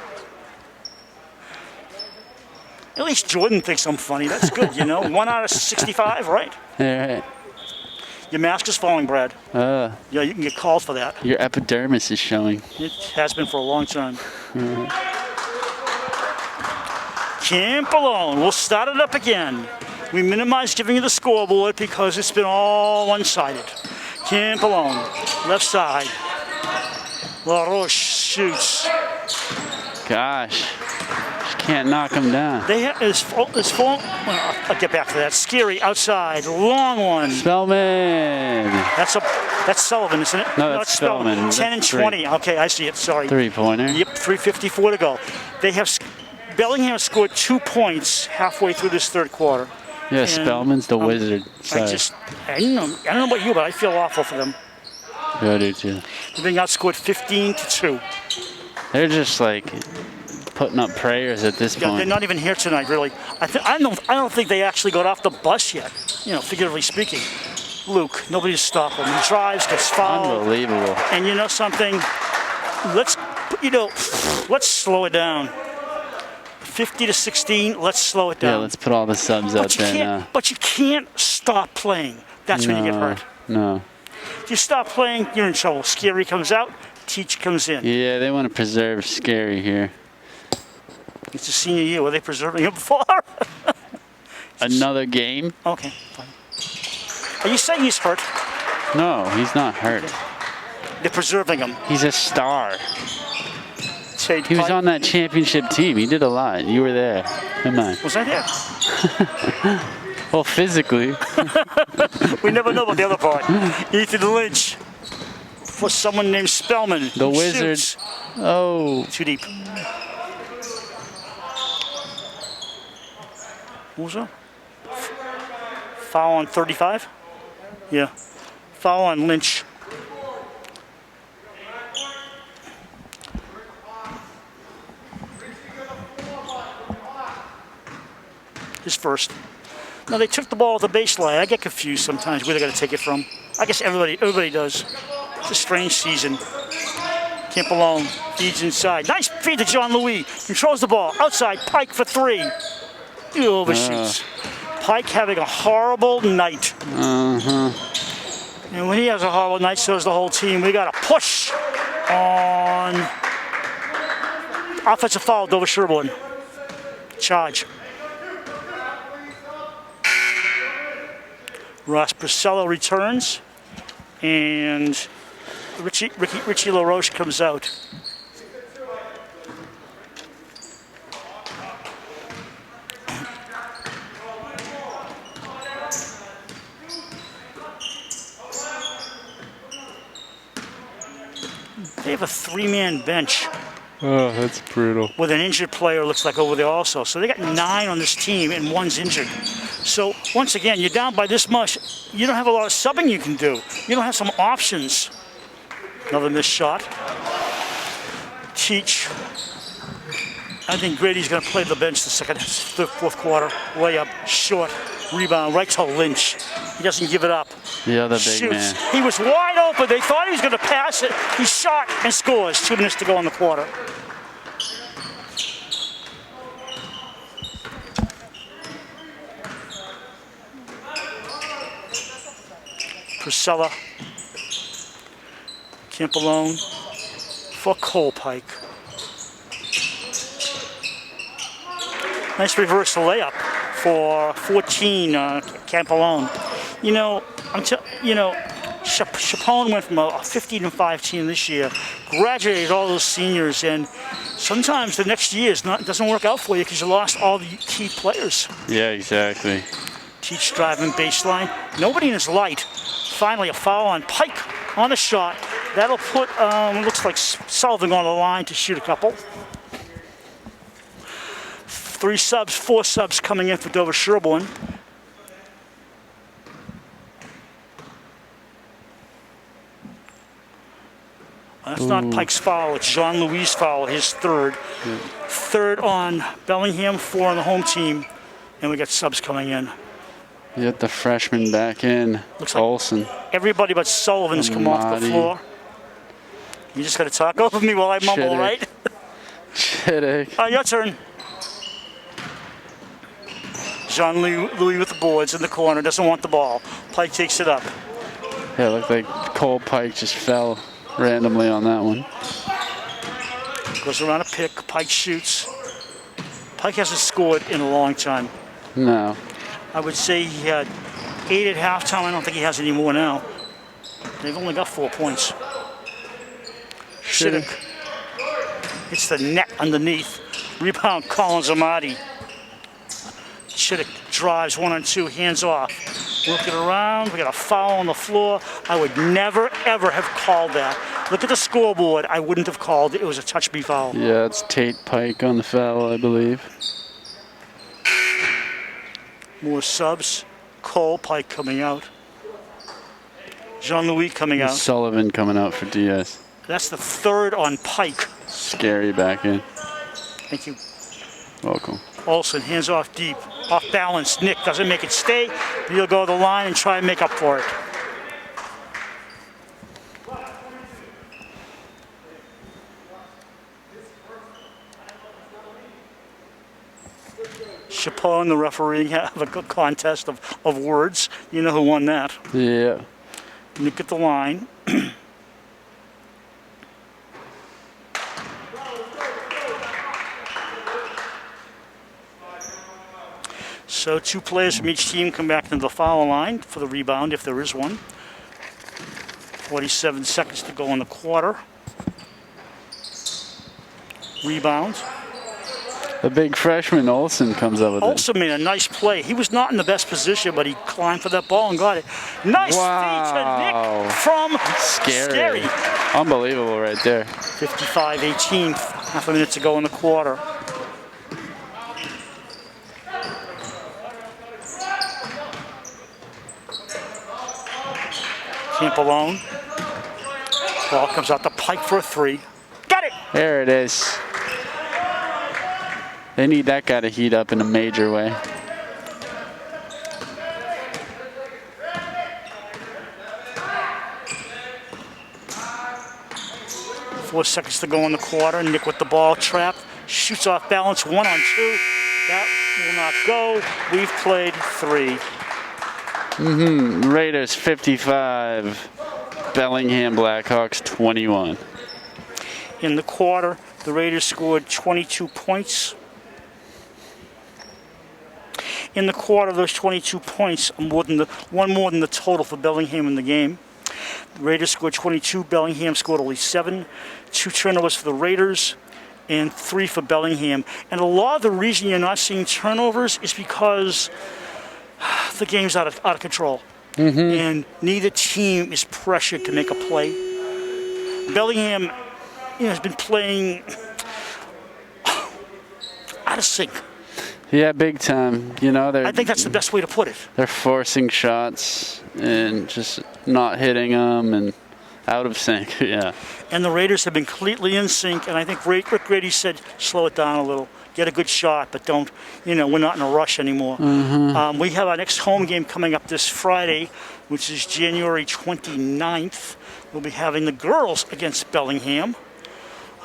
At least Jordan thinks I'm funny. That's good, you know. 1 out of 65, right? Yeah, right. Your mask is falling, Brad. Yeah, you can get called for that. Your epidermis is showing. It has been for a long time. Campolone. We'll start it up again. We minimize giving you the scoreboard because it's been all one-sided. Campolone, left side. LaRoche shoots. Gosh. Can't knock him down. They have this full. Well, I'll get back to that. Scary outside, long one. Spellman. That's Sullivan, isn't it? No, that's Spellman. 10 and 20. Okay, I see it. Sorry. 3-pointer. Yep, 3:54 to go. They have Bellingham scored 2 points halfway through this third quarter. Yeah, Spellman's the wizard. I don't know about you, but I feel awful for them. Yeah, I do too. They're being outscored 15-2. They're just like putting up prayers at this point. They're not even here tonight, really. I don't think they actually got off the bus yet. You know, figuratively speaking. Luke, nobody to stop him. He drives, gets fouled. Unbelievable. And you know something? Let's let's slow it down. 50-16, let's slow it down. Yeah, let's put all the subs out there now. But you can't stop playing. That's when you get hurt. No. If you stop playing, you're in trouble. Scary comes out, Teach comes in. Yeah, they want to preserve Scary here. It's a senior year. Were they preserving him for? Another game? Okay, fine. Are you saying he's hurt? No, he's not hurt. They're preserving him. He's a star. Tate He was Pike. on that championship team. He did a lot. You were there. Come on. Was I there? Well, physically. We never know about the other part. Ethan Lynch for someone named Spellman. The who Wizard. shoots. Oh. Too deep. What was that? Foul on 35? Yeah. Foul on Lynch. His first. No, they took the ball at the baseline. I get confused sometimes where they're going to take it from. I guess everybody does. It's a strange season. Campbell feeds inside. Nice feed to John Louis. Controls the ball. Outside. Pike for three. He overshoots. Pike having a horrible night. And when he has a horrible night, so does the whole team. We got a push on offensive foul, Dover-Sherborn. Charge. Ross Priscilla returns, and Richie LaRoche comes out. They have a three-man bench. Oh, that's brutal. With an injured player, looks like over there also. So they got 9 on this team, and 1's injured. So once again, you're down by this much. You don't have a lot of subbing you can do. You don't have some options. Another missed shot. Teach. I think Grady's going to play the bench the fourth quarter. Layup, short, rebound, right to Lynch. He doesn't give it up. The other big Shoots. man. He was wide open. They thought he was going to pass it. He shot and scores. 2 minutes to go in the quarter. Priscilla. Campbell for Cole Pike. Nice reverse layup for 14, Campbell. Chapone went from a 15-5 team this year, graduated all those seniors, and sometimes the next year doesn't work out for you because you lost all the key players. Yeah, exactly. Teach driving baseline. Nobody in his light. Finally, a foul on Pike on the shot. That'll put, looks like Sullivan on the line to shoot a couple. 4 subs coming in for Dover-Sherborn. That's not Pike's foul, it's Jean Louis' foul, his third. Yeah. Third on Bellingham, 4 on the home team, and we got subs coming in. You got the freshman back in, Looks like Olsen. Everybody but Sullivan's come off the floor. You just gotta talk over me while I mumble, Chittick. right? Chittick. Your turn. Jean Louis with the boards in the corner, doesn't want the ball. Pike takes it up. Yeah, it looked like Cole Pike just fell randomly on that one. Goes around a pick, Pike shoots. Pike hasn't scored in a long time. No. I would say he had 8 at halftime. I don't think he has any more now. They've only got 4 points. Chittick. It's the net underneath. Rebound, Collins Amati. Chittick drives 1 on 2, hands off. Looking around, we got a foul on the floor. I would never, ever have called that. Look at the scoreboard. I wouldn't have called it. It was a touch me foul. Yeah, it's Tate Pike on the foul, I believe. More subs. Cole Pike coming out. Jean-Louis coming out. Sullivan coming out for DS. That's the 3rd on Pike. Scary back in. Thank you. Welcome. Olsen, hands off deep. Off balance. Nick doesn't make it stay, but he'll go to the line and try and make up for it. Chapeau and the referee have a good contest of words. You know who won that. Yeah. Look at the line. So 2 players from each team come back into the foul line for the rebound, if there is one. 47 seconds to go in the quarter. Rebound. The big freshman Olsen comes up with Also made a nice play. He was not in the best position, but he climbed for that ball and got it. Nice feed to Nick from Scary. Unbelievable right there. 55-18, half a minute to go in the quarter. Camp alone. Ball comes out the pike for a 3. Got it! There it is. They need that guy to heat up in a major way. Four seconds to go in the quarter. Nick with the ball trapped. Shoots off balance. 1 on 2. That will not go. We've played 3. Raiders 55. Bellingham Blackhawks 21. In the quarter, the Raiders scored 22 points. In the quarter, those 22 points are one more than the total for Bellingham in the game. The Raiders scored 22. Bellingham scored only 7. 2 turnovers for the Raiders and 3 for Bellingham. And a lot of the reason you're not seeing turnovers is because the game's out of control. And neither team is pressured to make a play. Bellingham has been playing out of sync. Yeah, big time. You know, I think that's the best way to put it. They're forcing shots and just not hitting them and out of sync. Yeah. And the Raiders have been completely in sync. And I think Rick Grady said, slow it down a little. Get a good shot, but don't, we're not in a rush anymore. We have our next home game coming up this Friday, which is January 29th. We'll be having the girls against Bellingham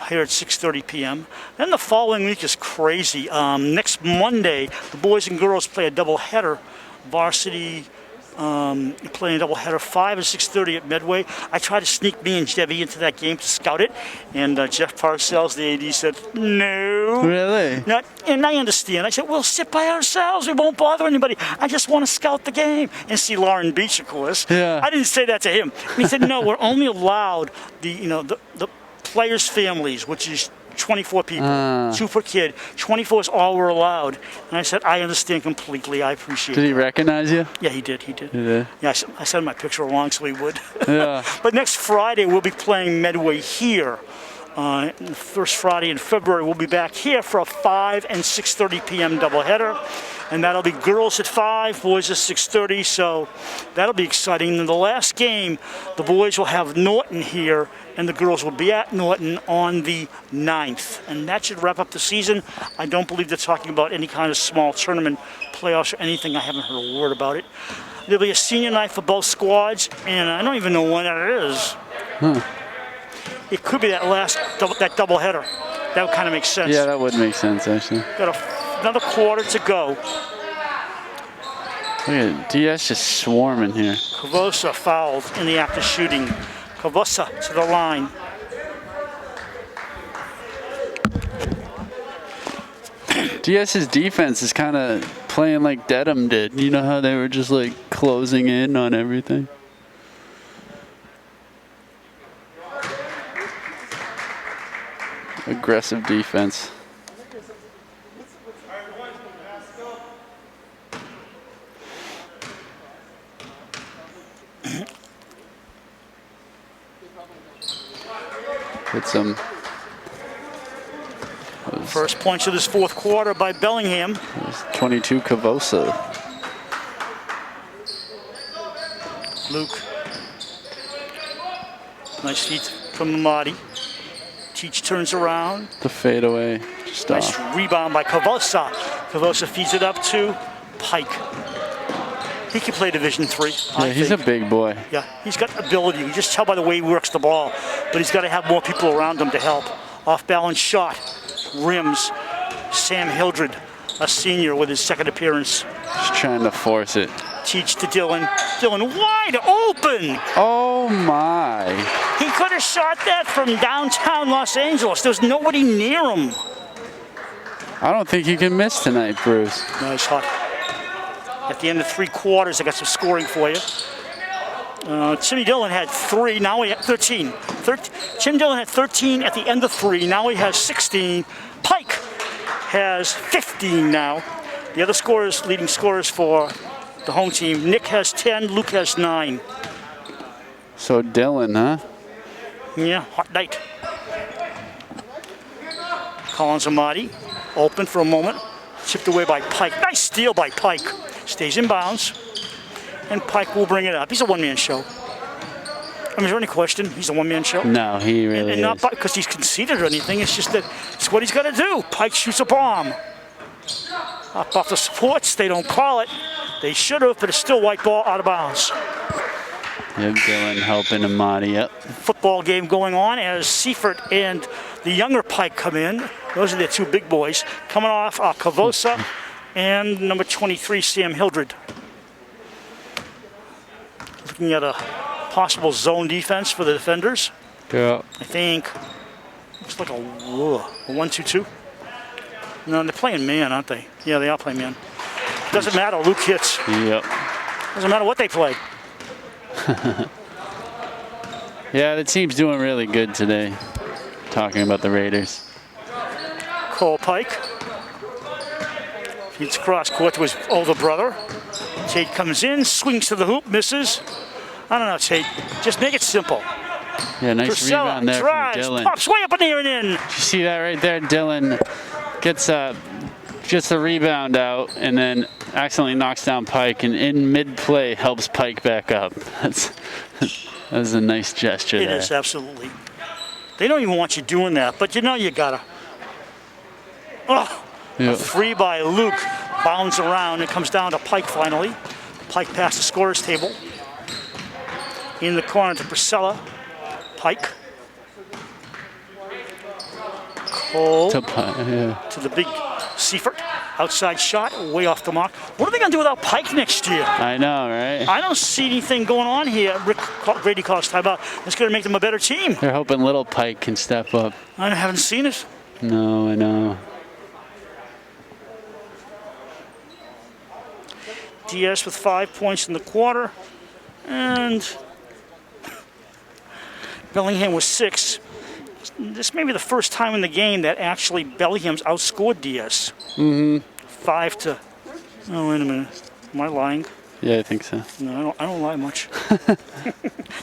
here at 6:30 p.m. Then the following week is crazy. Next Monday, the boys and girls play a doubleheader. Varsity playing a doubleheader 5 and 6:30 at Medway. I tried to sneak me and Debbie into that game to scout it, and Jeff Parcells, the AD, said no. Really? And I understand. I said, we'll sit by ourselves. We won't bother anybody. I just want to scout the game and see Lauren Beach, of course. Yeah. I didn't say that to him. And he said, no, we're only allowed the players' families, which is 24 people, 2 per kid. 24 is all we're allowed. And I said, I understand completely. I appreciate it. Did he recognize you? Yeah, he did. He did. Yeah. Yeah, I sent my picture along so he would. Yeah. But next Friday, we'll be playing Medway here. The first Friday in February, we'll be back here for a 5 and 6:30 p.m. doubleheader. And that'll be girls at 5, boys at 6:30. So that'll be exciting. And the last game, the boys will have Norton here, and the girls will be at Norton on the 9th. And that should wrap up the season. I don't believe they're talking about any kind of small tournament playoffs or anything. I haven't heard a word about it. There'll be a senior night for both squads, and I don't even know when that is. It could be that doubleheader. That would kind of make sense. Yeah, that would make sense, actually. Got another quarter to go. Look at DS just swarming here. Kavosa fouled in the act of shooting. Kavosa to the line. DS's defense is kind of playing like Dedham did. You know how they were just like closing in on everything? Aggressive defense. Hit some. First points of this fourth quarter by Bellingham. 22 Kavosa. Luke. Nice feet from Amadi. Teach turns around. The fadeaway. Just Nice off. rebound by Kavosa. Kavosa feeds it up to Pike. He can play Division III. Yeah, he's a big boy. Yeah, he's got ability. You just tell by the way he works the ball. But he's got to have more people around him to help. Off balance shot. Rims. Sam Hildred a senior with his second appearance. Just trying to force it. Teach to Dylan. Dylan wide open. Oh my. He could have shot that from downtown Los Angeles. There's nobody near him. I don't think you can miss tonight, Bruce. Nice hot. At the end of 3 quarters, I got some scoring for you. Timmy Dillon had 3, now he had 13. Tim Dillon had 13 at the end of 3, now he has 16. Pike has 15 now. The other scorers, leading scorers for the home team, Nick has 10, Luke has 9. So Dillon, huh? Yeah, hot night. Collins Amati, open for a moment, chipped away by Pike. Nice steal by Pike. Stays in bounds, and Pike will bring it up. He's a one-man show. I mean, is there any question? He's a one-man show. No, he really and not because he's conceited or anything. It's just that it's what he's got to do. Pike shoots a bomb. Up off the supports. They don't call it. They should have, but it's still white ball out of bounds. Yep, Dillon helping Amati up. Football game going on as Seifert and the younger Pike come in. Those are their 2 big boys. Coming off Cavosa and number 23, Sam Hildred. Looking at a possible zone defense for the defenders. Yeah. I think looks like a 1-2-2. No, they're playing man, aren't they? Yeah, they are playing man. Doesn't matter. Luke hits. Yep. Doesn't matter what they play. Yeah, the team's doing really good today. Talking about the Raiders. Cole Pike feeds cross court to his older brother. Tate comes in, swings to the hoop, misses. I don't know, Tate. Just make it simple. Yeah, nice Priscilla rebound there drives, from Dillon. pops way up in the air and in. Did you see that right there? Dillon gets a rebound out and then accidentally knocks down Pike, and in mid-play helps Pike back up. That's a nice gesture there. It is, absolutely. They don't even want you doing that, but you know you gotta. Oh, Yeah. a 3 by Luke. Bounds around. It comes down to Pike finally. Pike past the scorer's table. In the corner to Priscilla. Pike. Cole To Pike, yeah. to the big Seifert. Outside shot, way off the mark. What are they going to do without Pike next year? I know, right? I don't see anything going on here. Brady calls timeout. It's going to make them a better team. They're hoping little Pike can step up. I haven't seen it. No, I know. Diaz with 5 points in the quarter. And Bellingham was 6. This may be the first time in the game that actually Bellingham's outscored Diaz. 5 to. Oh, wait a minute. Am I lying? Yeah, I think so. No, I don't lie much.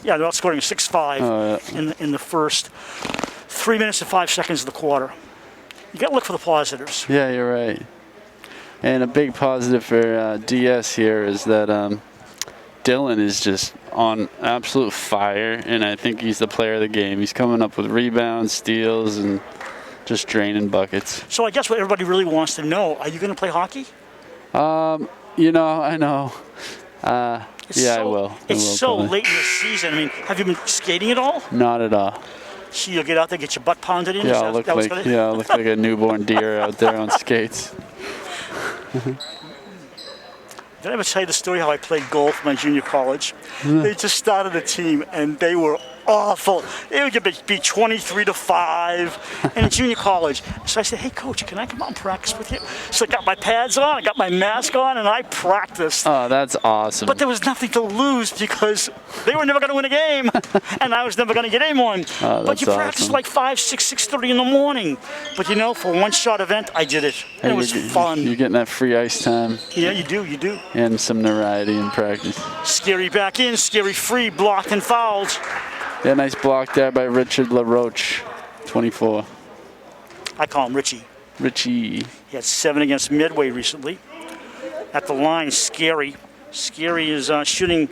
Yeah, they're outscoring 6-5 in the first 3 minutes and 5 seconds of the quarter. You got to look for the positives. Yeah, you're right. And a big positive for DS here is that Dillon is just on absolute fire, and I think he's the player of the game. He's coming up with rebounds, steals, and just draining buckets. So I guess what everybody really wants to know, are you going to play hockey? You know, I know. I will. It's so late in the season. I mean, have you been skating at all? Not at all. So you'll get out there, get your butt pounded in? Yeah, I'll look like a newborn deer out there on skates. Did I ever tell you the story how I played golf in my junior college? They just started a team, and they were awful. They would be 23-5 in junior college. So I said, hey, coach, can I come out and practice with you? So I got my pads on, I got my mask on, and I practiced. Oh, that's awesome. But there was nothing to lose because they were never going to win a game, and I was never going to get in one. Oh, but you practice awesome. like 5, 6, 6:30 in the morning. But you know, for a one-shot event, I did it. And it was fun. You're getting that free ice time. Yeah, you do, you do. And some notoriety in practice. Scary back in, Scary free, blocked and fouled. Yeah, nice block there by Richard LaRoche, 24. I call him Richie. Richie. He had 7 against Midway recently. At the line, Scary. Scary is shooting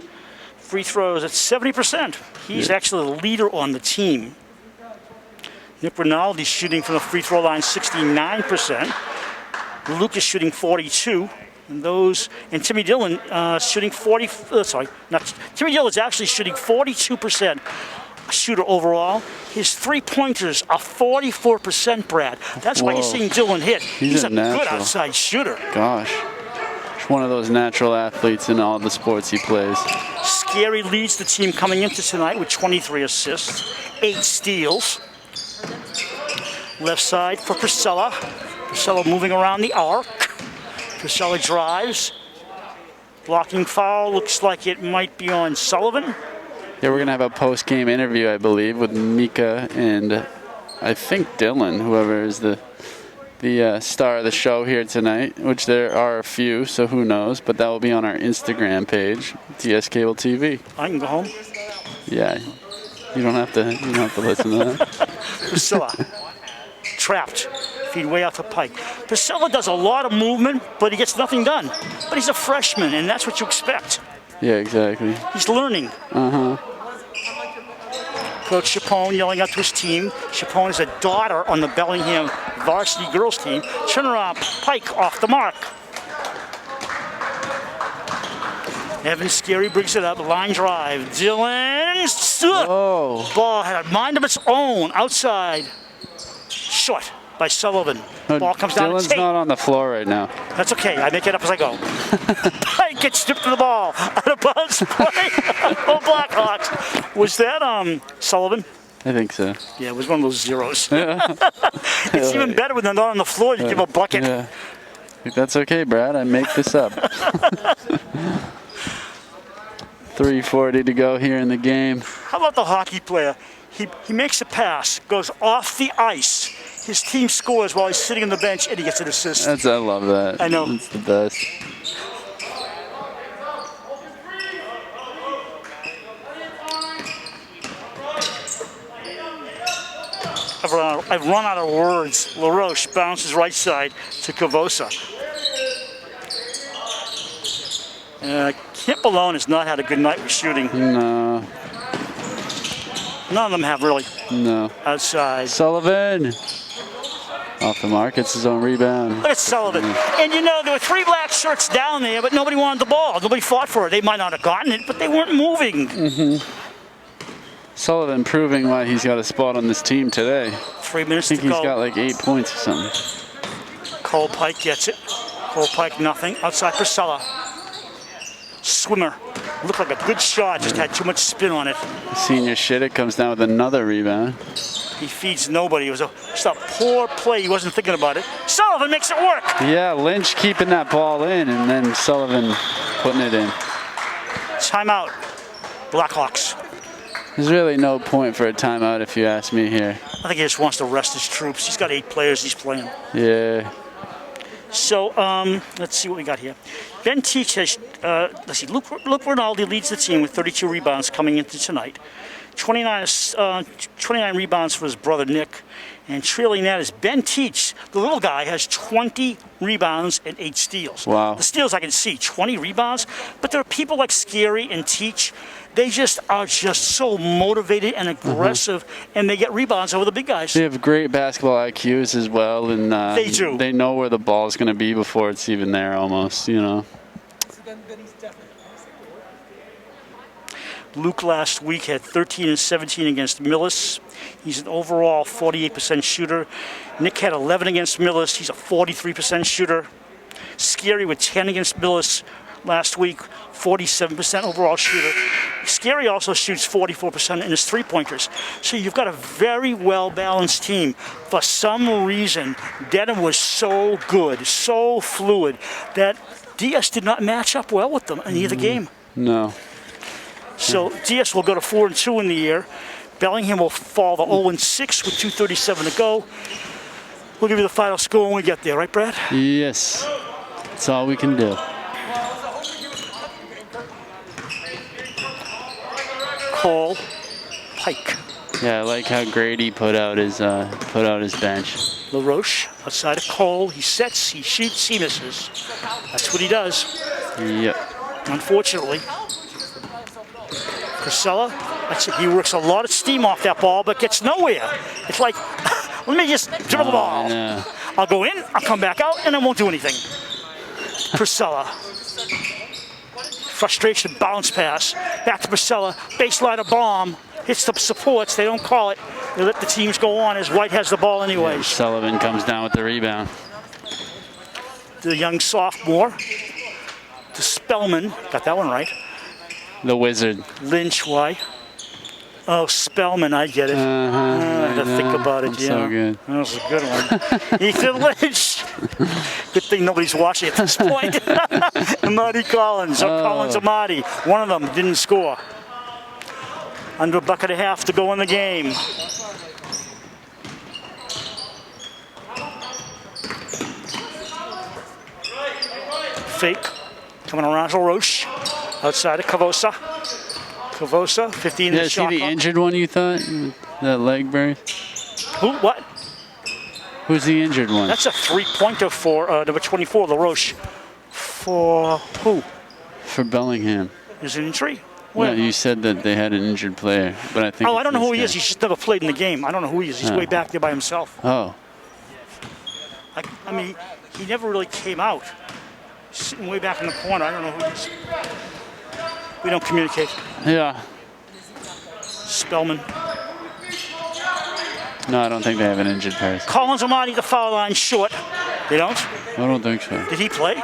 free throws at 70%. He's actually the leader on the team. Nick Rinaldi's shooting from the free throw line 69%. Luke is shooting 42%. And Timmy Dillon shooting Timmy Dillon's actually shooting 42% shooter overall. His three-pointers are 44%, Brad. That's why you're Whoa. seeing Dylan hit. He's a good natural. outside shooter. Gosh. He's one of those natural athletes in all the sports he plays. Scary leads the team coming into tonight with 23 assists, 8 steals. Left side for Priscilla. Priscilla moving around the arc. Priscilla drives. Blocking foul, looks like it might be on Sullivan. Yeah, we're going to have a post-game interview, I believe, with Mika and I think Dylan, whoever is the star of the show here tonight, which there are a few, so who knows. But that will be on our Instagram page, TS Cable TV. I can go home. Yeah, you don't have to listen to that. Priscilla, trapped. Feed way out to Pike. Priscilla does a lot of movement, but he gets nothing done. But he's a freshman, and that's what you expect. Yeah, exactly. He's learning. Uh-huh. Coach Chapone yelling out to his team. Chapone is a daughter on the Bellingham Varsity girls team. Turn around, Pike off the mark. Evan Scary brings it up, line drive. Dylan stood. Oh. Ball had a mind of its own outside. Short by Sullivan. Ball comes down Dylan's to Tate. not on the floor right now. That's okay, I make it up as I go. Pike gets stripped of the ball. Out of bounds play. Oh, Blackhawks. Was that Sullivan? I think so. Yeah, it was one of those zeros. Yeah. It's even better when they're not on the floor. You give a bucket. Yeah. That's okay, Brad. I make this up. 3:40 to go here in the game. How about the hockey player? He makes a pass, goes off the ice. His team scores while he's sitting on the bench, and he gets an assist. I love that. I know. It's the best. I've run out of words. LaRoche bounces right side to Kavosa. Kemp alone has not had a good night with shooting. No. None of them have really. No. Outside. Sullivan. Off the mark. It's his own rebound. Look at Sullivan. And you know, there were 3 black shirts down there, but nobody wanted the ball. Nobody fought for it. They might not have gotten it, but they weren't moving. Mm-hmm. Sullivan proving why he's got a spot on this team today. 3 minutes I to think go. he's got like 8 points or something. Cole Pike gets it. Cole Pike, nothing. Outside Priscilla. Swimmer. Looked like a good shot, just had too much spin on it. Senior Shittick comes down with another rebound. He feeds nobody. It was just a poor play. He wasn't thinking about it. Sullivan makes it work. Yeah, Lynch keeping that ball in, and then Sullivan putting it in. Timeout. Blackhawks. There's really no point for a timeout if you ask me here. I think he just wants to rest his troops. He's got 8 players he's playing. Yeah. So, let's see what we got here. Ben Teach has, let's see, Luke Rinaldi leads the team with 32 rebounds coming into tonight. 29 rebounds for his brother Nick. And trailing that is Ben Teach, the little guy, has 20 rebounds and 8 steals. Wow. The steals I can see, 20 rebounds. But there are people like Scary and Teach. They just are just so motivated and aggressive, and they get rebounds over the big guys. They have great basketball IQs as well, and They do. They know where the ball's going to be before it's even there almost, you know. Luke last week had 13 and 17 against Millis. He's an overall 48% shooter. Nick had 11 against Millis. He's a 43% shooter. Scary with 10 against Millis last week, 47% overall shooter. Scary also shoots 44% in his three-pointers. So you've got a very well-balanced team. For some reason, Dedham was so good, so fluid, that Diaz did not match up well with them in either game. No. So Diaz will go to 4-2 in the year. Bellingham will fall to 0-6 with 2:37 to go. We'll give you the final score when we get there, right, Brad? Yes. That's all we can do. Cole, Pike. Yeah, I like how Grady put out his bench. LaRoche outside of Cole. He sets, he shoots, he misses. That's what he does. Yep. Unfortunately. Priscilla, that's it. He works a lot of steam off that ball, but gets nowhere. It's like, let me just dribble the ball. Yeah. I'll go in, I'll come back out, and I won't do anything. Priscilla. Frustration, bounce pass. Back to Priscilla. Baseline a bomb. hits the supports. They don't call it. They let the teams go on as White has the ball anyways. Sullivan comes down with the rebound. The young sophomore to Spellman. Got that one right. The Wizard. Lynch, why? Oh, Spellman, I get it. I had to think about it, That's so good. That was a good one. Ethan Lynch. Good thing nobody's watching at this point. Amadi Collins. Collins, Amadi. One of them didn't score. Under a bucket and a half to go in the game. Fake. Coming around to Roche. Outside of Cavosa. Cavosa, 15 Yeah, in the is he shot the clock. injured one you thought? That leg brace? Who? What? Who's the injured one? That's a three-pointer for number 24, LaRoche. For who? For Bellingham. Is it an injury? No, you said that they had an injured player, but I think. Oh, I it's don't know this who he guy. is. He's just never played in the game. I don't know who he is. He's way back there by himself. Oh, I mean, he never really came out. He's sitting way back in the corner. I don't know who he is. We don't communicate. yeah. Spellman. No, I don't think they have an injured person. Collins Amadi, the foul line short. They don't? I don't think so. Did he play?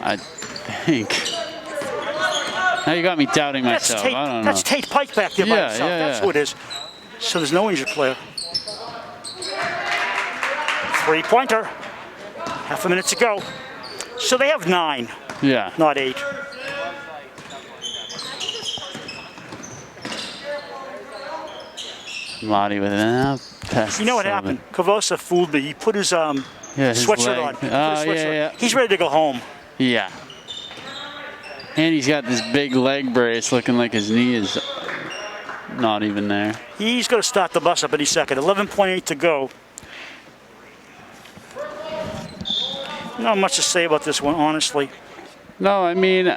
I think. Now you got me doubting myself. Tate, I don't know. that's Tate Pike back there by Yeah, himself. yeah, That's yeah. who it is. So there's no injured player. Three-pointer. Half a minute to go. So they have 9, Yeah. not 8. Lottie with an pass. You know what happened? Cavosa fooled me. He put his His sweatshirt leg. on. He put Oh, his yeah, sweatshirt. yeah. He's ready to go home. Yeah. And he's got this big leg brace looking like his knee is not even there. He's going to start the bus up any second. 11.8 to go. Not much to say about this one, honestly. No, I mean,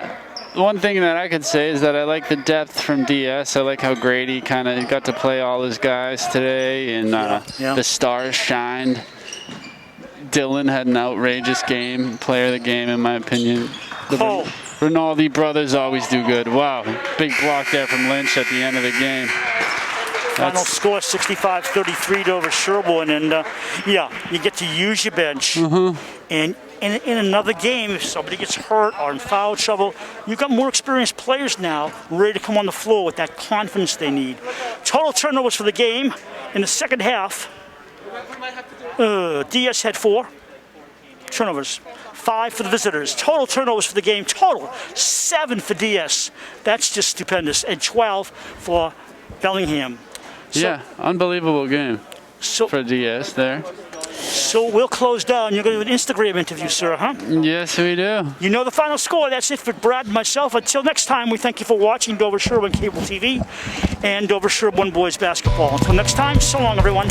one thing that I could say is that I like the depth from DS. I like how Grady kind of got to play all his guys today, and Yeah. the stars shined. Dylan had an outrageous game, player of the game, in my opinion. The Oh. Rinaldi brothers always do good. Wow, big block there from Lynch at the end of the game. Final score 65-33 Dover-Sherborn, and yeah, you get to use your bench. And in another game, if somebody gets hurt or in foul trouble, you've got more experienced players now ready to come on the floor with that confidence they need. Total turnovers for the game in the second half. DS had 4 turnovers. 5 for the visitors. Total turnovers for the game. Total 7 for DS. That's just stupendous. And 12 for Bellingham. Yeah, unbelievable game So, for DS there. so we'll close down. You're going to do an Instagram interview, sir, huh? Yes, we do. You know the final score. That's it for Brad and myself. Until next time, we thank you for watching Dover-Sherborn Cable TV and Dover-Sherborn Boys Basketball. Until next time, so long, everyone.